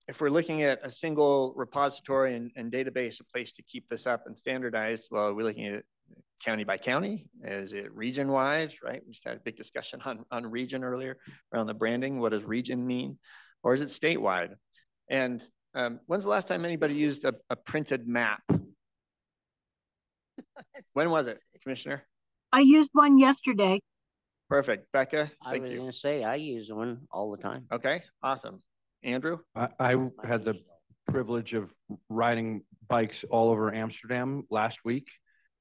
S4: if we're looking at a single repository and database, a place to keep this up and standardized, well, we're looking at it county by county. Is it region wide, right? We just had a big discussion on region earlier around the branding. What does region mean? Or is it statewide? And when's the last time anybody used a printed map? When was it, Commissioner?
S13: I used one yesterday.
S4: Perfect. Becca,
S7: I was going to say, I use one all the time.
S4: Okay, awesome. Andrew?
S21: I had the privilege of riding bikes all over Amsterdam last week,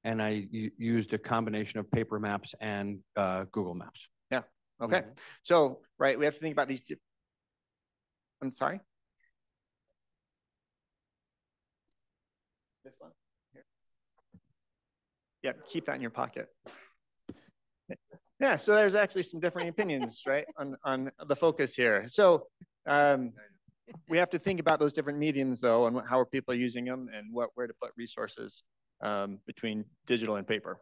S21: and I used a combination of paper maps and Google Maps.
S4: Yeah, okay. So, right, we have to think about these. I'm sorry? This one? Here. Yeah, keep that in your pocket. Yeah, so there's actually some different opinions, right, on the focus here. So we have to think about those different mediums, though, and how are people using them, and where to put resources. between digital and paper.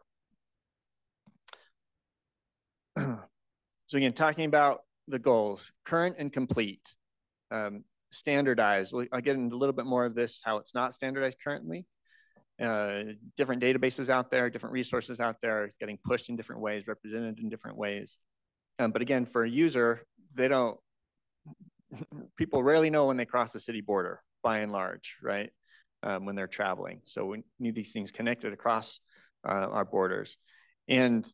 S4: So again, talking about the goals, current and complete, standardized. I'll get into a little bit more of this, how it's not standardized currently. Different databases out there, different resources out there, getting pushed in different ways, represented in different ways. But again, for a user, people rarely know when they cross the city border, by and large, right? When they're traveling. So we need these things connected across our borders. And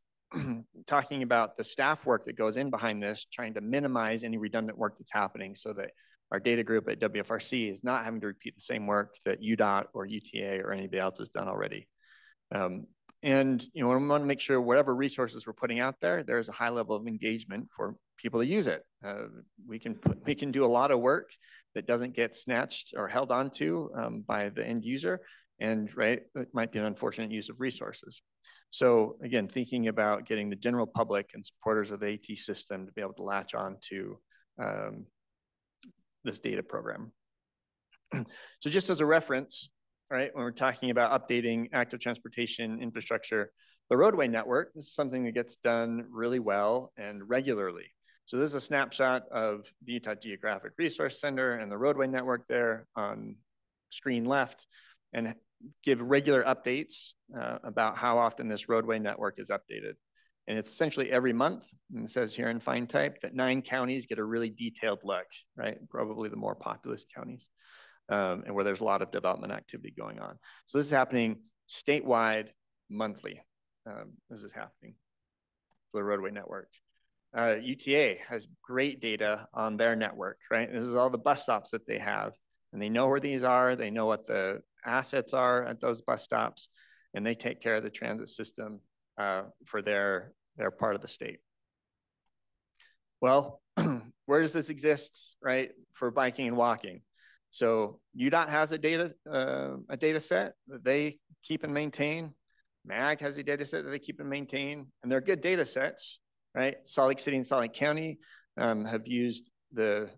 S4: talking about the staff work that goes in behind this, trying to minimize any redundant work that's happening so that our data group at WFRC is not having to repeat the same work that UDOT or UTA or anybody else has done already. And we want to make sure whatever resources we're putting out there, there's a high level of engagement for people to use it. We can do a lot of work that doesn't get snatched or held onto by the end user, and it might be an unfortunate use of resources. So again, thinking about getting the general public and supporters of the AT system to be able to latch on to this data program. So just as a reference, when we're talking about updating active transportation infrastructure, the roadway network, this is something that gets done really well and regularly. So this is a snapshot of the Utah Geographic Resource Center and the roadway network there on screen left, and give regular updates about how often this roadway network is updated. And it's essentially every month, and it says here in fine type that 9 counties get a really detailed look, probably the more populous counties, and where there's a lot of development activity going on. So this is happening statewide monthly. This is happening for the roadway network. UTA has great data on their network, This is all the bus stops that they have, and they know where these are. They know what the assets are at those bus stops, and they take care of the transit system for their part of the state. Well, where does this exist, for biking and walking? So UDOT has a data set that they keep and maintain. MAG has a data set that they keep and maintain, and they're good data sets, Salt Lake City and Salt Lake County have used their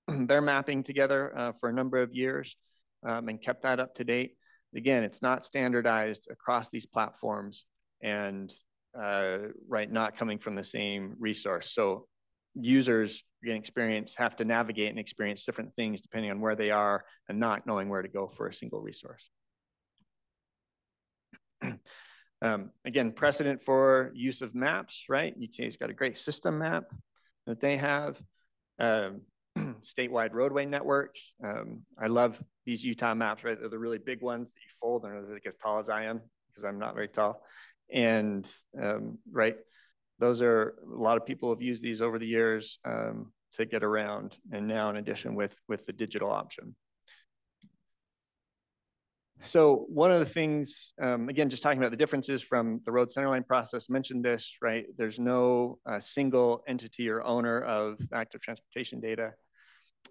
S4: mapping together for a number of years and kept that up to date. Again, it's not standardized across these platforms, and not coming from the same resource. So users have to navigate and experience different things depending on where they are and not knowing where to go for a single resource. Again, precedent for use of maps, UTA's got a great system map that they have. Statewide roadway network. I love these Utah maps, They're the really big ones that you fold, and they're like as tall as I am because I'm not very tall. And those are, a lot of people have used these over the years to get around, and now in addition with the digital option. So one of the things, again, just talking about the differences from the road centerline process, mentioned this, There's no single entity or owner of active transportation data.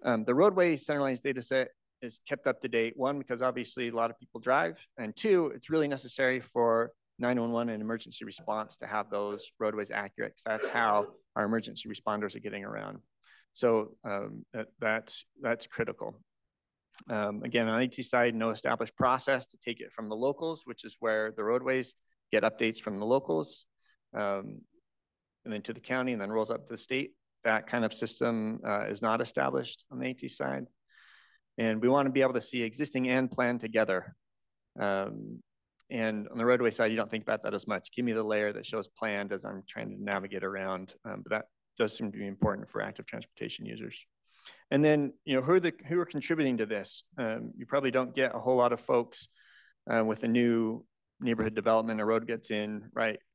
S4: The roadway centerlines data set is kept up to date. One, because obviously a lot of people drive, and two, it's really necessary for 911 and emergency response to have those roadways accurate, because that's how our emergency responders are getting around. So that's critical. Again, on the AT side, no established process to take it from the locals, which is where the roadways get updates from the locals, and then to the county, and then rolls up to the state. That kind of system is not established on the AT side. And we want to be able to see existing and plan together. And on the roadway side, you don't think about that as much. Give me the layer that shows planned as I'm trying to navigate around. But that does seem to be important for active transportation users. And then, who are contributing to this? You probably don't get a whole lot of folks with a new neighborhood development, a road gets in,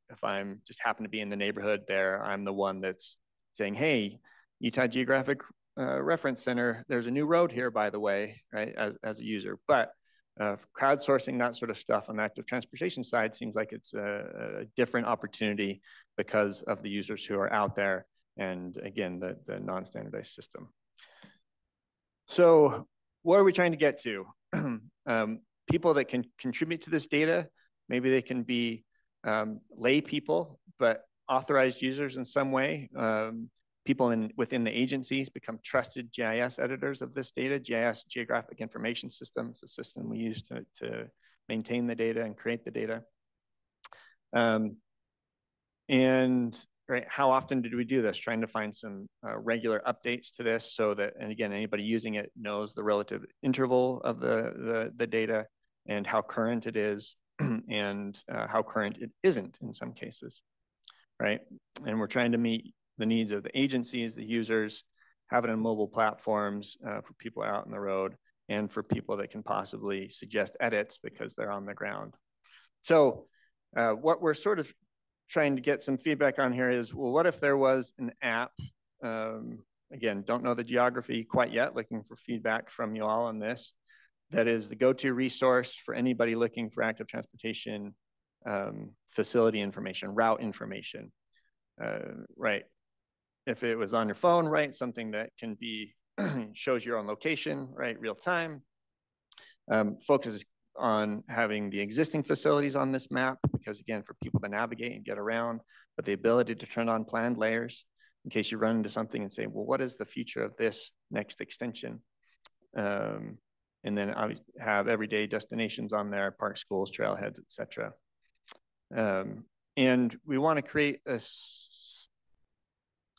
S4: If I'm just happen to be in the neighborhood there, I'm the one that's saying, hey, Utah Geographic Reference Center, there's a new road here, by the way, as a user. But crowdsourcing that sort of stuff on the active transportation side seems like it's a different opportunity because of the users who are out there, and again, the non-standardized system. So what are we trying to get to? People that can contribute to this data, maybe they can be lay people, but authorized users in some way. People within the agencies become trusted GIS editors of this data. GIS, Geographic Information System, is a system we use to maintain the data and create the data. And right, how often did we do this? Trying to find some regular updates to this so that, and again, anybody using it knows the relative interval of the data and how current it is and how current it isn't in some cases, right? And we're trying to meet the needs of the agencies, the users, have it on mobile platforms for people out on the road and for people that can possibly suggest edits because they're on the ground. So what we're sort of trying to get some feedback on here is, well, what if there was an app? Again, don't know the geography quite yet, looking for feedback from you all on this. That is the go-to resource for anybody looking for active transportation facility information, route information, right? If it was on your phone, right? Something that can be, shows your own location, right? Real time. Focuses on having the existing facilities on this map, because again, for people to navigate and get around, but the ability to turn on planned layers in case you run into something and say, well, what is the future of this next extension? And then I have everyday destinations on there, park, schools, trailheads, etc. And we want to create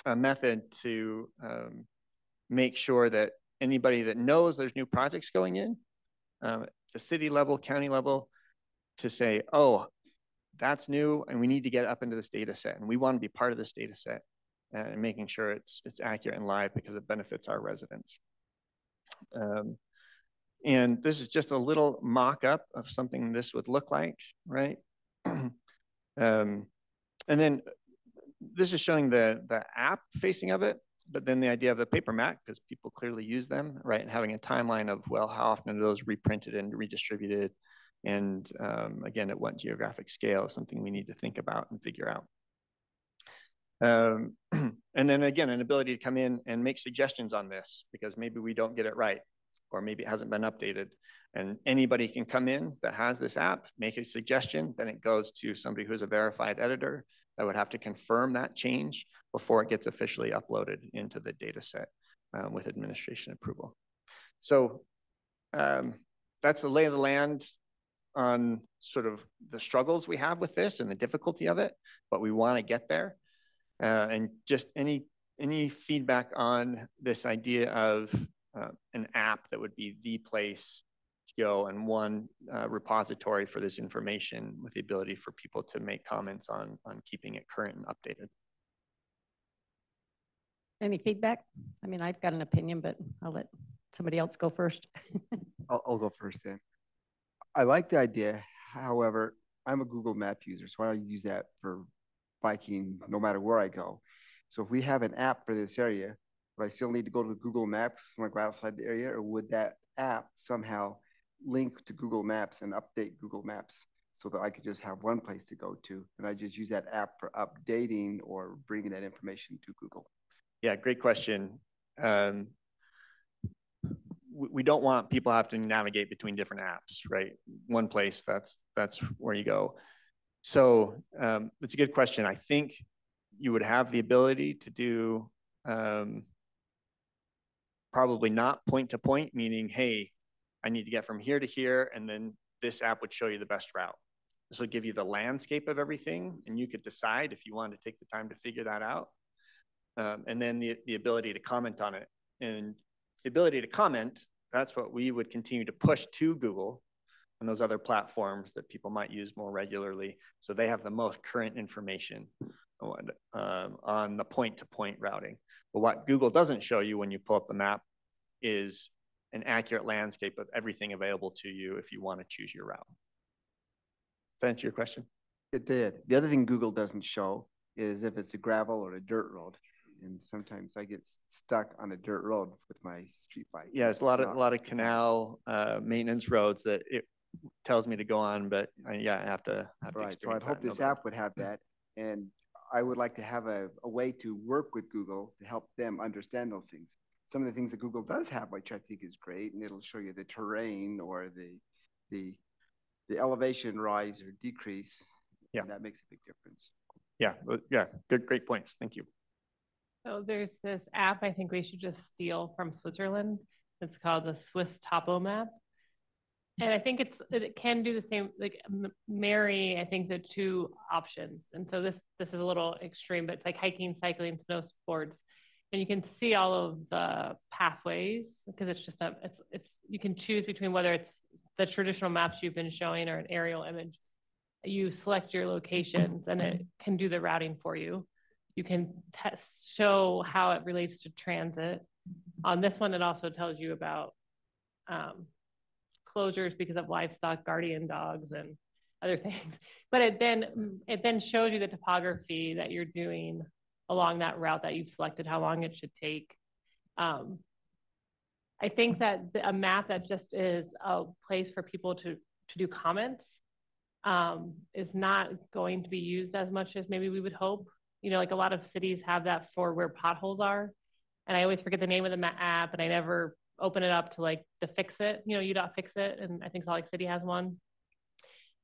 S4: a method to make sure that anybody that knows there's new projects going in, the city level, county level, to say, oh, that's new and we need to get up into this data set. And we want to be part of this data set and making sure it's accurate and live because it benefits our residents. And this is just a little mock-up of something this would look like, right? And then this is showing the app facing of it, but then the idea of the paper map, because people clearly use them, right? And having a timeline of, well, how often are those reprinted and redistributed? And again, at what geographic scale is something we need to think about and figure out. And then again, an ability to come in and make suggestions on this, because maybe we don't get it right, or maybe it hasn't been updated. And anybody can come in that has this app, make a suggestion, then it goes to somebody who's a verified editor that would have to confirm that change before it gets officially uploaded into the data set with administration approval. So that's the lay of the land on sort of the struggles we have with this and the difficulty of it, but we want to get there. And just any feedback on this idea of an app that would be the place to go and one repository for this information with the ability for people to make comments on keeping it current and updated.
S1: Any feedback? I mean, I've got an opinion, but I'll let somebody else go first.
S10: I'll go first then. I like the idea. However, I'm a Google Map user, so I use that for biking no matter where I go. So if we have an app for this area, would I still need to go to Google Maps when I go outside the area, or would that app somehow link to Google Maps and update Google Maps so that I could just have one place to go to and I just use that app for updating or bringing that information to Google?
S4: Yeah, great question. We don't want people to have to navigate between different apps, right? One place, that's where you go. So it's a good question. I think you would have the ability to do probably not point to point, meaning, hey, I need to get from here to here, and then this app would show you the best route. This will give you the landscape of everything, and you could decide if you wanted to take the time to figure that out. And then the ability to comment on it. And the ability to comment, that's what we would continue to push to Google and those other platforms that people might use more regularly, so they have the most current information on the point-to-point routing. But what Google doesn't show you when you pull up the map is an accurate landscape of everything available to you if you want to choose your route. Does that answer your question?
S10: It did. The other thing Google doesn't show is if it's a gravel or a dirt road. And sometimes I get stuck on a dirt road with my street bike.
S4: Yeah, it's a lot of canal maintenance roads that it tells me to go on, but yeah, I have to
S10: right. So I'd hope this app would have that, and I would like to have a way to work with Google to help them understand those things. Some of the things that Google does have, which I think is great, and it'll show you the terrain or the elevation rise or decrease.
S4: Yeah,
S10: and that makes a big difference.
S4: Yeah, great points. Thank you.
S2: So there's this app I think we should just steal from Switzerland. It's called the Swiss Topo Map. And I think it can do the same, like marry, I think, the two options. And so this is a little extreme, but it's like hiking, cycling, snow sports. And you can see all of the pathways because it's just you can choose between whether it's the traditional maps you've been showing or an aerial image. You select your locations and it can do the routing for you. You can show how it relates to transit. On this one, it also tells you about closures because of livestock, guardian dogs, and other things. But it then shows you the topography that you're doing along that route that you've selected, how long it should take. I think that a map that just is a place for people to do comments is not going to be used as much as maybe we would hope. You know, like a lot of cities have that for where potholes are. And I always forget the name of the app and I never open it up to like the fix it, you know, UDOT fix it. And I think Salt Lake City has one.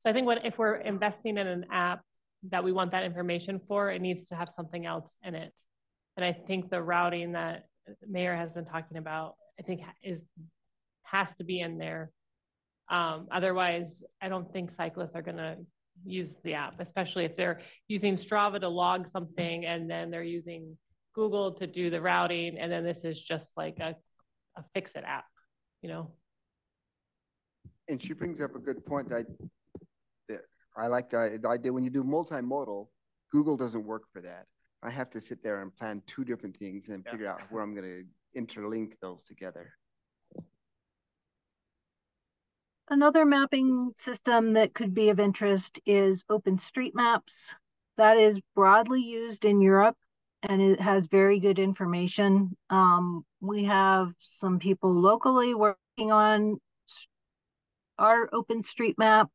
S2: So I think if we're investing in an app that we want that information for, it needs to have something else in it. And I think the routing that Mayor has been talking about, I think has to be in there. Otherwise, I don't think cyclists are going to use the app, especially if they're using Strava to log something and then they're using Google to do the routing. And then this is just like a fix-it app, you know?
S10: And she brings up a good point that I like the idea when you do multimodal, Google doesn't work for that. I have to sit there and plan two different things and figure out where I'm going to interlink those together.
S13: Another mapping system that could be of interest is OpenStreetMaps. That is broadly used in Europe and it has very good information. We have some people locally working on our OpenStreetMap,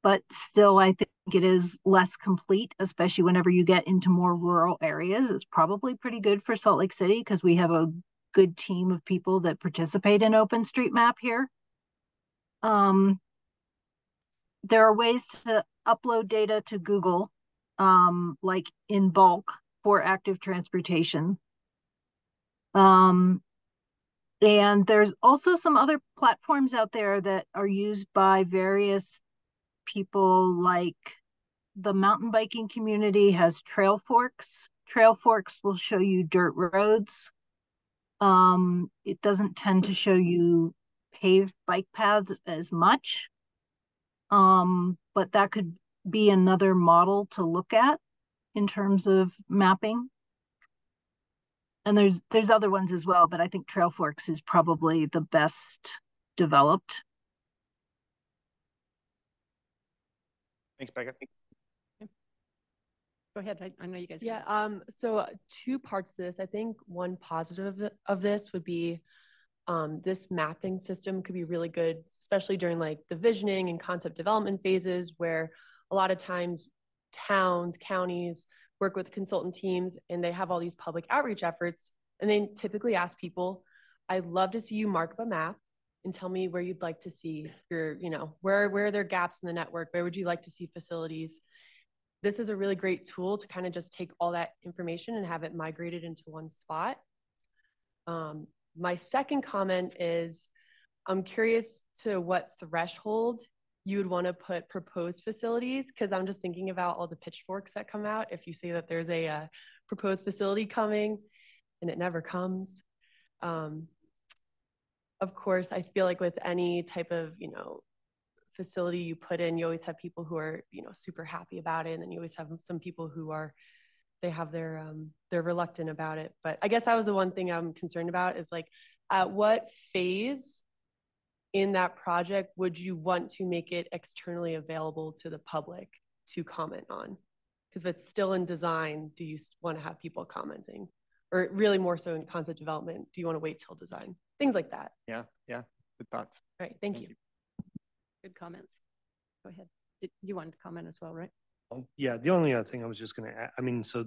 S13: but still I think it is less complete, especially whenever you get into more rural areas. It's probably pretty good for Salt Lake City because we have a good team of people that participate in OpenStreetMap here. There are ways to upload data to Google, like in bulk for active transportation. And there's also some other platforms out there that are used by various people, like the mountain biking community has TrailForks. TrailForks will show you dirt roads. It doesn't tend to show you paved bike paths as much. But that could be another model to look at in terms of mapping. And there's other ones as well, but I think TrailForks is probably the best developed.
S4: Thanks, Becca.
S1: Go ahead. I know you guys.
S16: Yeah. So two parts to this. I think one positive of this would be this mapping system could be really good, especially during like the visioning and concept development phases, where a lot of times towns, counties work with consultant teams and they have all these public outreach efforts. And they typically ask people, I'd love to see you mark up a map and tell me where you'd like to see your, you know, where are there gaps in the network? Where would you like to see facilities? This is a really great tool to kind of just take all that information and have it migrated into one spot. My second comment is, I'm curious to what threshold you would want to put proposed facilities, because I'm just thinking about all the pitchforks that come out if you say that there's a proposed facility coming and it never comes. Of course, I feel like with any type of, you know, facility you put in, you always have people who are, you know, super happy about it. And then you always have some people who are, they're reluctant about it. But I guess that was the one thing I'm concerned about is like, at what phase in that project would you want to make it externally available to the public to comment on? Because if it's still in design, do you want to have people commenting? Or really more so in concept development, do you want to wait till design? Things like that.
S4: Yeah. Good thoughts.
S16: All right, thank you.
S1: Good comments. Go ahead. You wanted to comment as well, right?
S6: Yeah, the only other thing I was just going to add, I mean, so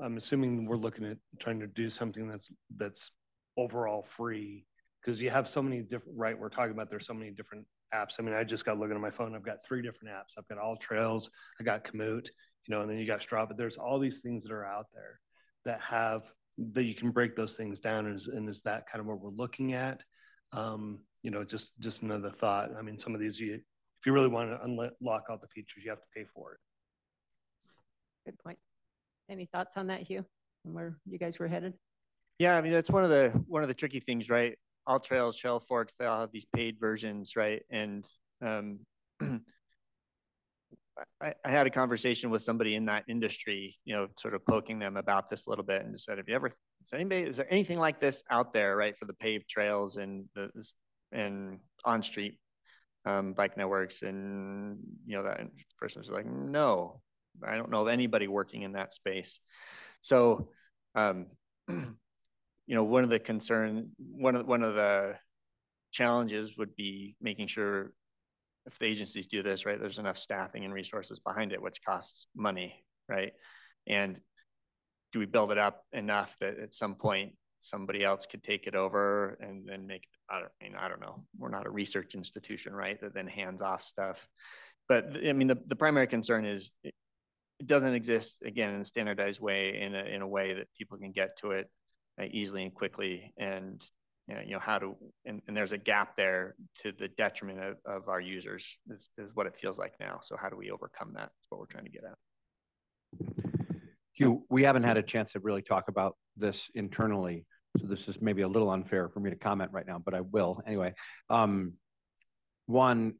S6: I'm assuming we're looking at trying to do something that's overall free, because you have so many different, right? We're talking about there's so many different apps. I mean, I just got looking at my phone. I've got 3 different apps. I've got All Trails, I got Komoot, you know, and then you got Strava. But there's all these things that are out there that you can break those things down, and is that kind of what we're looking at? You know, just another thought. I mean, some of these, if you really want to unlock out the features, you have to pay for it.
S1: Good point. Any thoughts on that, Hugh, and where you guys were headed?
S4: Yeah, I mean, that's one of the tricky things, right? All trails, trail forks, they all have these paid versions, right? And I had a conversation with somebody in that industry, you know, sort of poking them about this a little bit, and just said, is there anything like this out there, right, for the paved trails and on-street bike networks? And, you know, that person was like, no, I don't know of anybody working in that space. So, you know, one of the challenges would be making sure, if the agencies do this, right, there's enough staffing and resources behind it, which costs money, right? And do we build it up enough that at some point somebody else could take it over and then make it, I don't know. We're not a research institution, right, that then hands off stuff. But I mean, the primary concern is it doesn't exist, again, in a standardized way, in a way that people can get to it easily and quickly. And you know, and there's a gap there to the detriment of our users is what it feels like now. So how do we overcome that? That's what we're trying to get at.
S21: Hugh, we haven't had a chance to really talk about this internally. So this is maybe a little unfair for me to comment right now, but I will anyway. One,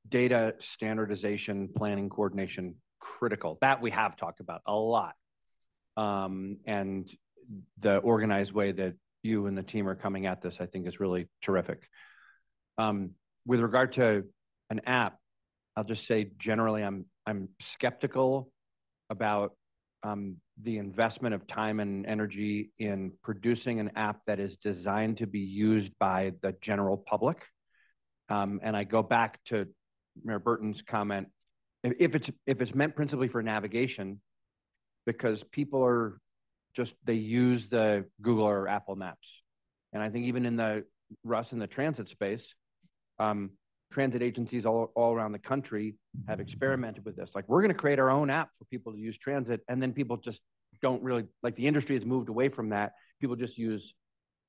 S21: data standardization, planning, coordination, critical. That we have talked about a lot. And the organized way that you and the team are coming at this, I think, is really terrific. With regard to an app, I'll just say generally I'm skeptical about the investment of time and energy in producing an app that is designed to be used by the general public. And I go back to Mayor Burton's comment. If it's meant principally for navigation, because people are they use the Google or Apple Maps. And I think even in the transit space, transit agencies all around the country have experimented with this. Like, we're going to create our own app for people to use transit. And then people just don't really, like, the industry has moved away from that. People just use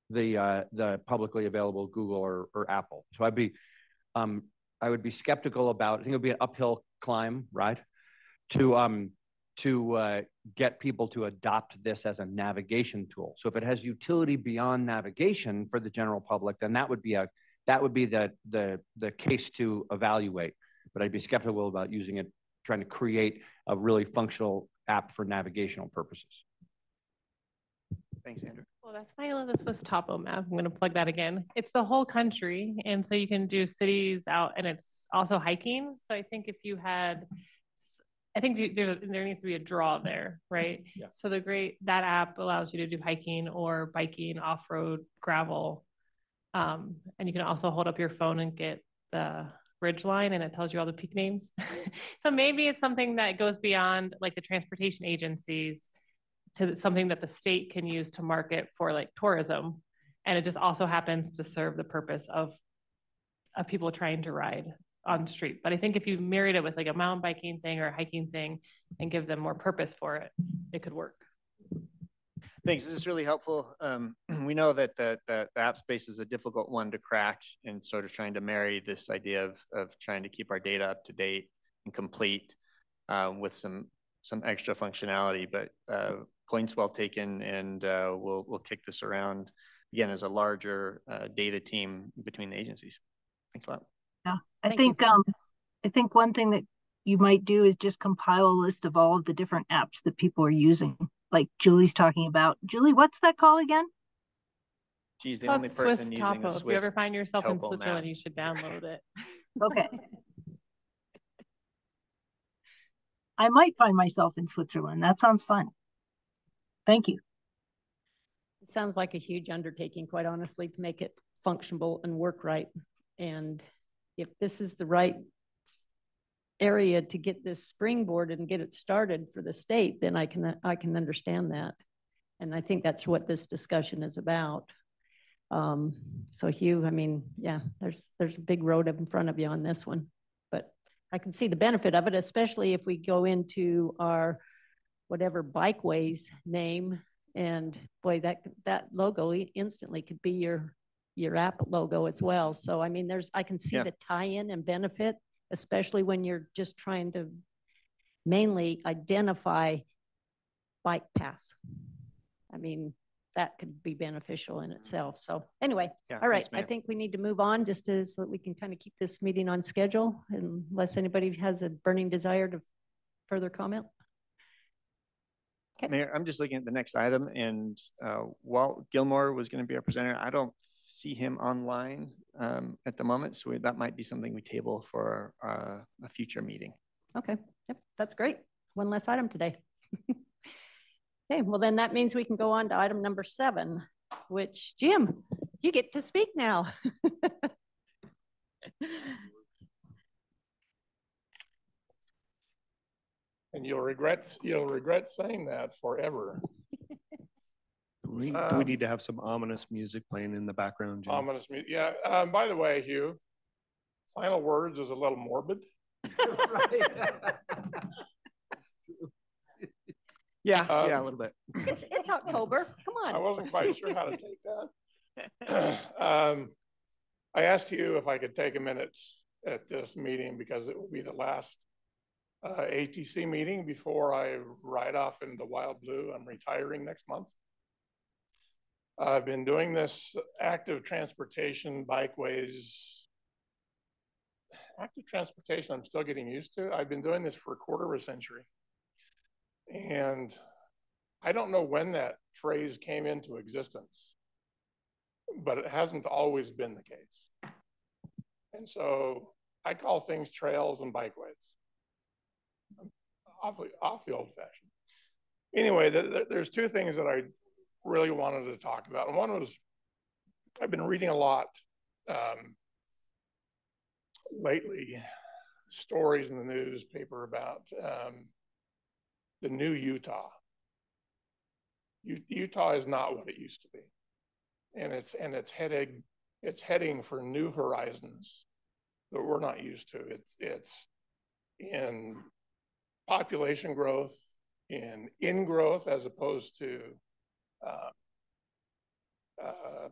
S21: the publicly available Google or Apple. So I would be skeptical about, I think it would be an uphill climb, right? To get people to adopt this as a navigation tool. So if it has utility beyond navigation for the general public, then that would be the case to evaluate. But I'd be skeptical about using it, trying to create a really functional app for navigational purposes.
S4: Thanks, Andrew.
S2: Well, that's why I love the Swiss Topo map. I'm going to plug that again. It's the whole country. And so you can do cities out, and it's also hiking. So I think if you had, I think there needs to be a draw there, right?
S21: Yeah.
S2: So that app allows you to do hiking or biking, off-road, gravel. And you can also hold up your phone and get the ridge line, and it tells you all the peak names. So maybe it's something that goes beyond like the transportation agencies to something that the state can use to market for like tourism. And it just also happens to serve the purpose of people trying to ride on the street. But I think if you married it with like a mountain biking thing or a hiking thing and give them more purpose for it, it could work.
S4: Thanks. This is really helpful. We know that the app space is a difficult one to crack, and sort of trying to marry this idea of trying to keep our data up to date and complete with some extra functionality. But points well taken, and we'll kick this around again as a larger data team between the agencies. Thanks a lot.
S13: Yeah, I think one thing that you might do is just compile a list of all of the different apps that people are using. Like Julie's talking about. Julie, what's that called again?
S4: She's the only person using
S2: Topo.
S4: a Swiss
S2: If you ever find yourself in Switzerland,
S4: map.
S2: you should download it.
S13: Okay. I might find myself in Switzerland. That sounds fun. Thank you.
S1: It sounds like a huge undertaking, quite honestly, to make it functional and work right. And if this is the right area to get this springboard and get it started for the state, then I can understand that. And I think that's what this discussion is about. So Hugh, I mean, yeah, there's a big road up in front of you on this one, but I can see the benefit of it, especially if we go into our whatever bikeways name, and boy, that logo instantly could be your your app logo as well. So, I mean, I can see the tie-in and benefit, especially when you're just trying to mainly identify bike paths. I mean, that could be beneficial in itself. So anyway, all right, I think we need to move on so that we can kind of keep this meeting on schedule, unless anybody has a burning desire to further comment.
S4: Okay. Mayor, I'm just looking at the next item, and Walt Gilmore was going to be our presenter. I don't see him online at the moment, so that might be something we table for a future meeting.
S1: Okay, yep, that's great. One less item today. Okay, well then that means we can go on to item number 7, which, Jim, you get to speak now.
S18: And you'll regret saying that forever.
S6: Do we need to have some ominous music playing in the background, Jim?
S18: Ominous music, yeah. By the way, Hugh, final words is a little morbid.
S4: Yeah, a little bit.
S1: It's October. Come on.
S18: I wasn't quite sure how to take that. I asked you if I could take a minute at this meeting because it will be the last ATC meeting before I ride off into the wild blue. I'm retiring next month. I've been doing this active transportation, bikeways. Active transportation, I'm still getting used to. I've been doing this for a quarter of a century. And I don't know when that phrase came into existence, but it hasn't always been the case. And so I call things trails and bikeways. Off the old fashioned. Anyway, there's 2 things that I really wanted to talk about. And one was, I've been reading a lot lately, stories in the newspaper about the new Utah. Utah is not what it used to be, and it's heading for new horizons that we're not used to. It's in population growth, in growth, as opposed to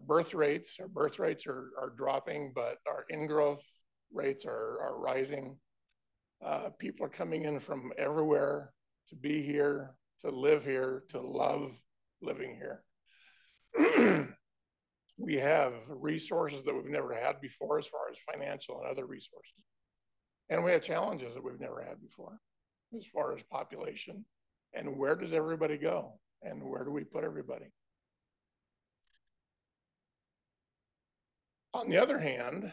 S18: birth rates. Our birth rates are dropping, but our in-growth rates are rising. People are coming in from everywhere to be here, to live here, to love living here. We have resources that we've never had before as far as financial and other resources. And we have challenges that we've never had before as far as population. And where does everybody go? And where do we put everybody? On the other hand,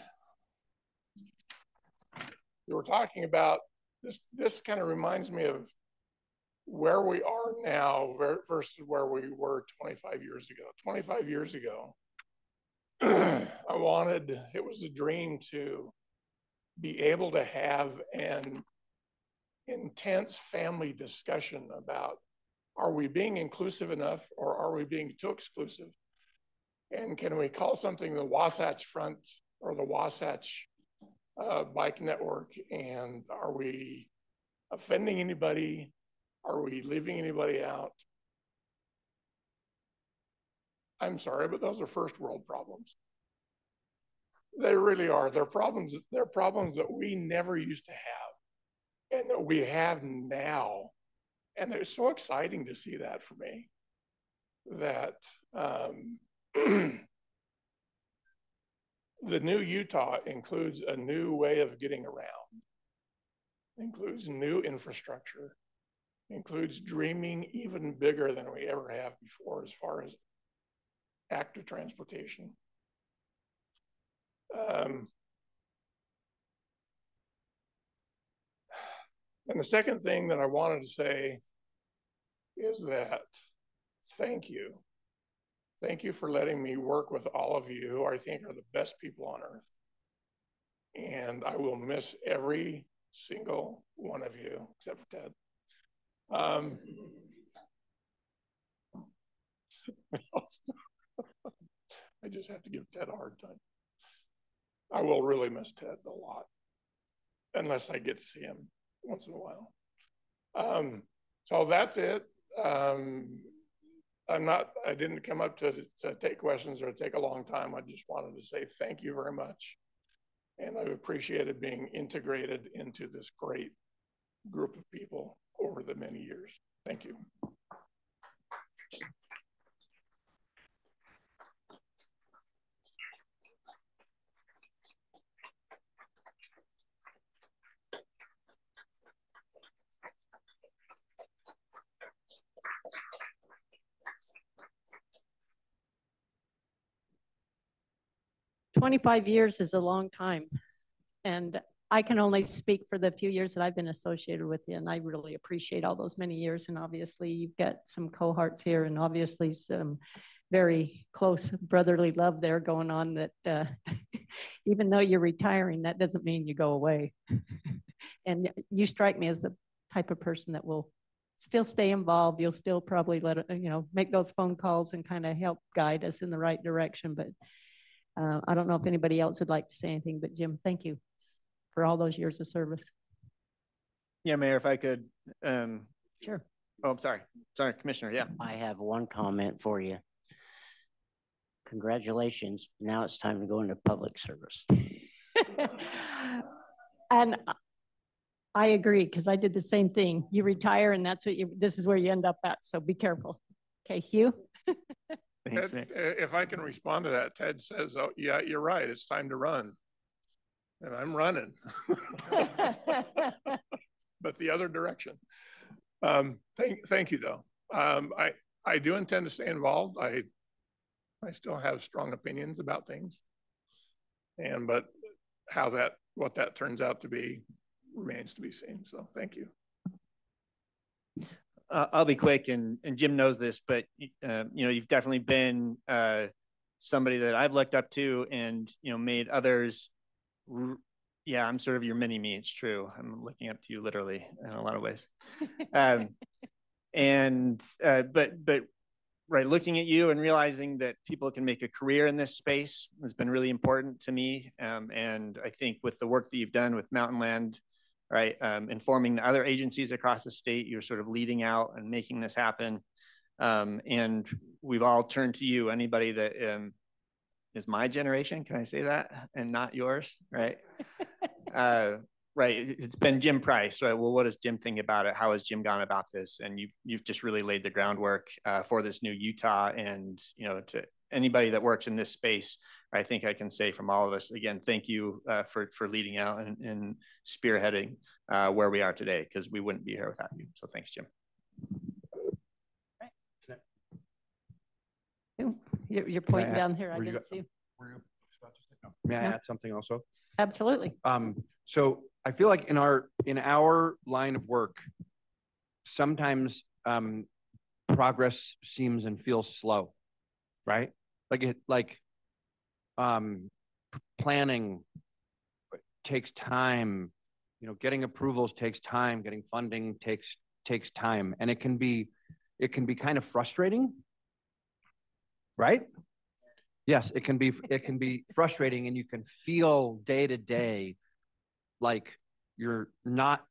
S18: we were talking about this kind of reminds me of where we are now versus where we were 25 years ago. 25 years ago, it was a dream to be able to have an intense family discussion about, are we being inclusive enough or are we being too exclusive? And can we call something the Wasatch Front or the Wasatch Bike Network? And are we offending anybody? Are we leaving anybody out? I'm sorry, but those are first world problems. They really are. They're problems that we never used to have and that we have now. And it's so exciting to see that for me, that the new Utah includes a new way of getting around, includes new infrastructure, includes dreaming even bigger than we ever have before as far as active transportation. And the second thing that I wanted to say is that thank you. Thank you for letting me work with all of you who I think are the best people on earth. And I will miss every single one of you, except for Ted. I just have to give Ted a hard time. I will really miss Ted a lot, unless I get to see him once in a while. So that's it. I didn't come up to take questions or take a long time. I just wanted to say thank you very much. And I've appreciated being integrated into this great group of people over the many years. Thank you.
S1: "25 years is a long time. And I can only speak for the few years that I've been associated with you, and I really appreciate all those many years. And obviously you've got some cohorts here and obviously some very close brotherly love there going on that even though you're retiring, that doesn't mean you go away. And you strike me as the type of person that will still stay involved. You'll still probably make those phone calls and kind of help guide us in the right direction. But I don't know if anybody else would like to say anything, but Jim, thank you for all those years of service.
S4: Yeah, Mayor, if I could.
S1: Sure.
S4: Oh, I'm sorry. Sorry, Commissioner. Yeah.
S7: I have one comment for you. Congratulations. Now it's time to go into public service.
S1: And I agree, because I did the same thing. You retire and this is where you end up at. So be careful. Okay, Hugh?
S18: Thanks, Ted, if I can respond to that, Ted says, oh, yeah, you're right. It's time to run. And I'm running. But the other direction. Thank you, though. I do intend to stay involved. I still have strong opinions about things. But what that turns out to be remains to be seen. So thank you.
S4: I'll be quick, and Jim knows this, but you've definitely been somebody that I've looked up to, and made others. Yeah, I'm sort of your mini me. It's true. I'm looking up to you literally in a lot of ways. But right, looking at you and realizing that people can make a career in this space has been really important to me. And I think with the work that you've done with Mountain Land, right, informing the other agencies across the state, you're sort of leading out and making this happen. And we've all turned to you. Anybody that is my generation, can I say that, and not yours, right? Right, it's been Jim Price, right? Well, what does Jim think about it? How has Jim gone about this? And you've just really laid the groundwork for this new Utah. And to anybody that works in this space, I think I can say from all of us, again, thank you for leading out and spearheading where we are today, because we wouldn't be here without you. So thanks, Jim.
S1: You're pointing down here. I didn't see.
S21: May I add something also?
S1: Absolutely.
S21: So I feel like in our line of work, sometimes progress seems and feels slow, right? Planning takes time. Getting approvals takes time. Getting funding takes time, and it can be kind of frustrating, right? Yes, it can be frustrating, and you can feel day to day like you're not,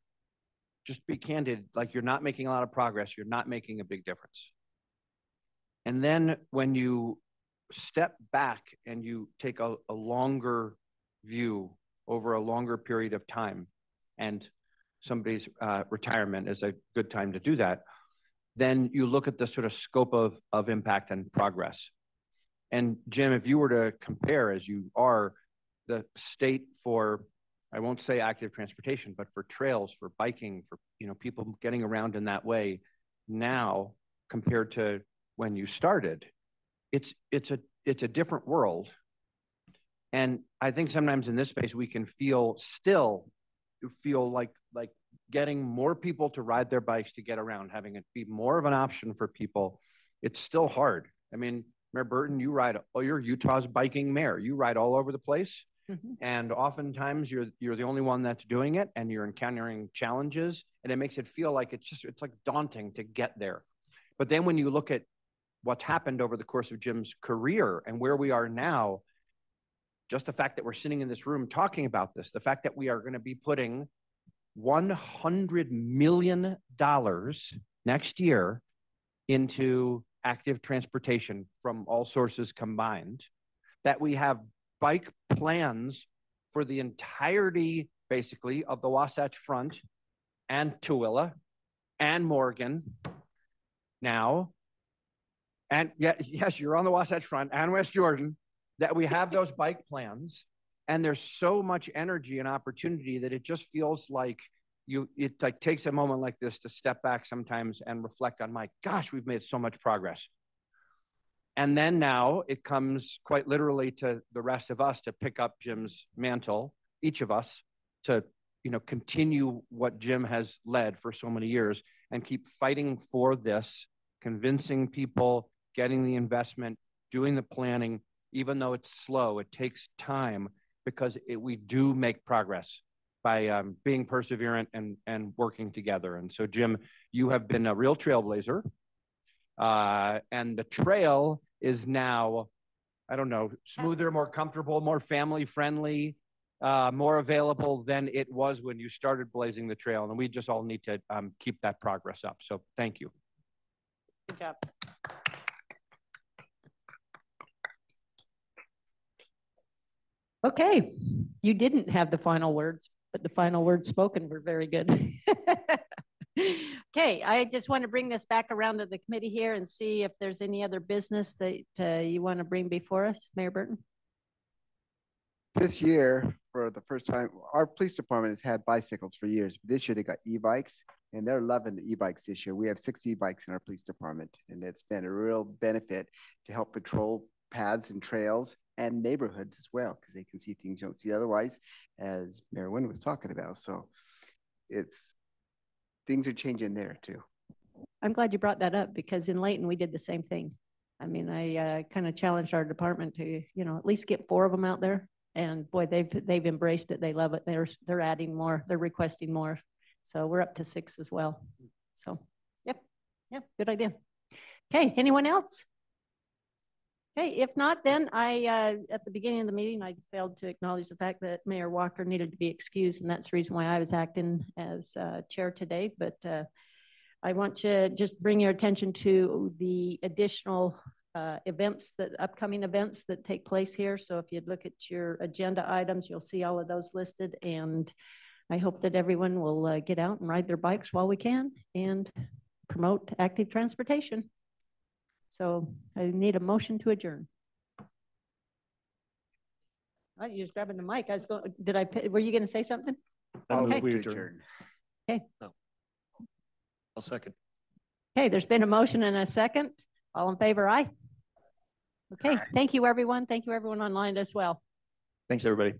S21: just be candid, like you're not making a lot of progress, you're not making a big difference. And then when you step back and you take a longer view over a longer period of time, and somebody's retirement is a good time to do that, then you look at the sort of scope of impact and progress. And Jim, if you were to compare, as you are, the state for, I won't say active transportation, but for trails, for biking, for people getting around in that way now compared to when you started, it's a different world. And I think sometimes in this space we can feel like getting more people to ride their bikes, to get around, having it be more of an option for people. It's still hard. I mean, Mayor Burton, you're Utah's biking mayor. You ride all over the place. Mm-hmm. And oftentimes you're the only one that's doing it, and you're encountering challenges, and it makes it feel like it's like daunting to get there. But then when you look at what's happened over the course of Jim's career and where we are now, just the fact that we're sitting in this room talking about this, the fact that we are going to be putting $100 million next year into active transportation from all sources combined, that we have bike plans for the entirety, basically, of the Wasatch Front and Tooele and Morgan now. And yes, you're on the Wasatch Front and West Jordan, that we have those bike plans. And there's so much energy and opportunity that it just feels like it like takes a moment like this to step back sometimes and reflect on, my gosh, we've made so much progress. And then now it comes quite literally to the rest of us to pick up Jim's mantle, each of us, to continue what Jim has led for so many years and keep fighting for this, convincing people, getting the investment, doing the planning. Even though it's slow, it takes time, because we do make progress by being perseverant and working together. And so, Jim, you have been a real trailblazer. And the trail is now, I don't know, smoother, more comfortable, more family friendly, more available than it was when you started blazing the trail. And we just all need to keep that progress up. So thank you.
S1: Good job. Okay, you didn't have the final words, but the final words spoken were very good. Okay, I just want to bring this back around to the committee here and see if there's any other business that you want to bring before us. Mayor Burton?
S10: This year, for the first time, our police department has had bicycles for years. But this year they got e-bikes, and they're loving the e-bikes this year. We have 6 e-bikes in our police department, and it's been a real benefit to help patrol paths and trails and neighborhoods as well, because they can see things you don't see otherwise, as Mayor Wynn was talking about. So things are changing there too.
S1: I'm glad you brought that up, because in Layton we did the same thing. I mean, I kind of challenged our department to, at least get 4 of them out there. And boy, they've embraced it. They love it. They're adding more. They're requesting more. So we're up to 6 as well. So, yep, good idea. Okay, anyone else? Okay, if not, then at the beginning of the meeting, I failed to acknowledge the fact that Mayor Walker needed to be excused, and that's the reason why I was acting as chair today. But I want to just bring your attention to the additional upcoming events that take place here. So if you'd look at your agenda items, you'll see all of those listed. And I hope that everyone will get out and ride their bikes while we can and promote active transportation. So I need a motion to adjourn. Oh, you're just grabbing the mic. I was going, were you going to say something?
S6: Okay. We adjourn.
S1: Okay.
S6: No. I'll second.
S1: Okay, there's been a motion and a second. All in favor, aye. Okay, thank you, everyone. Thank you, everyone online as well.
S4: Thanks, everybody.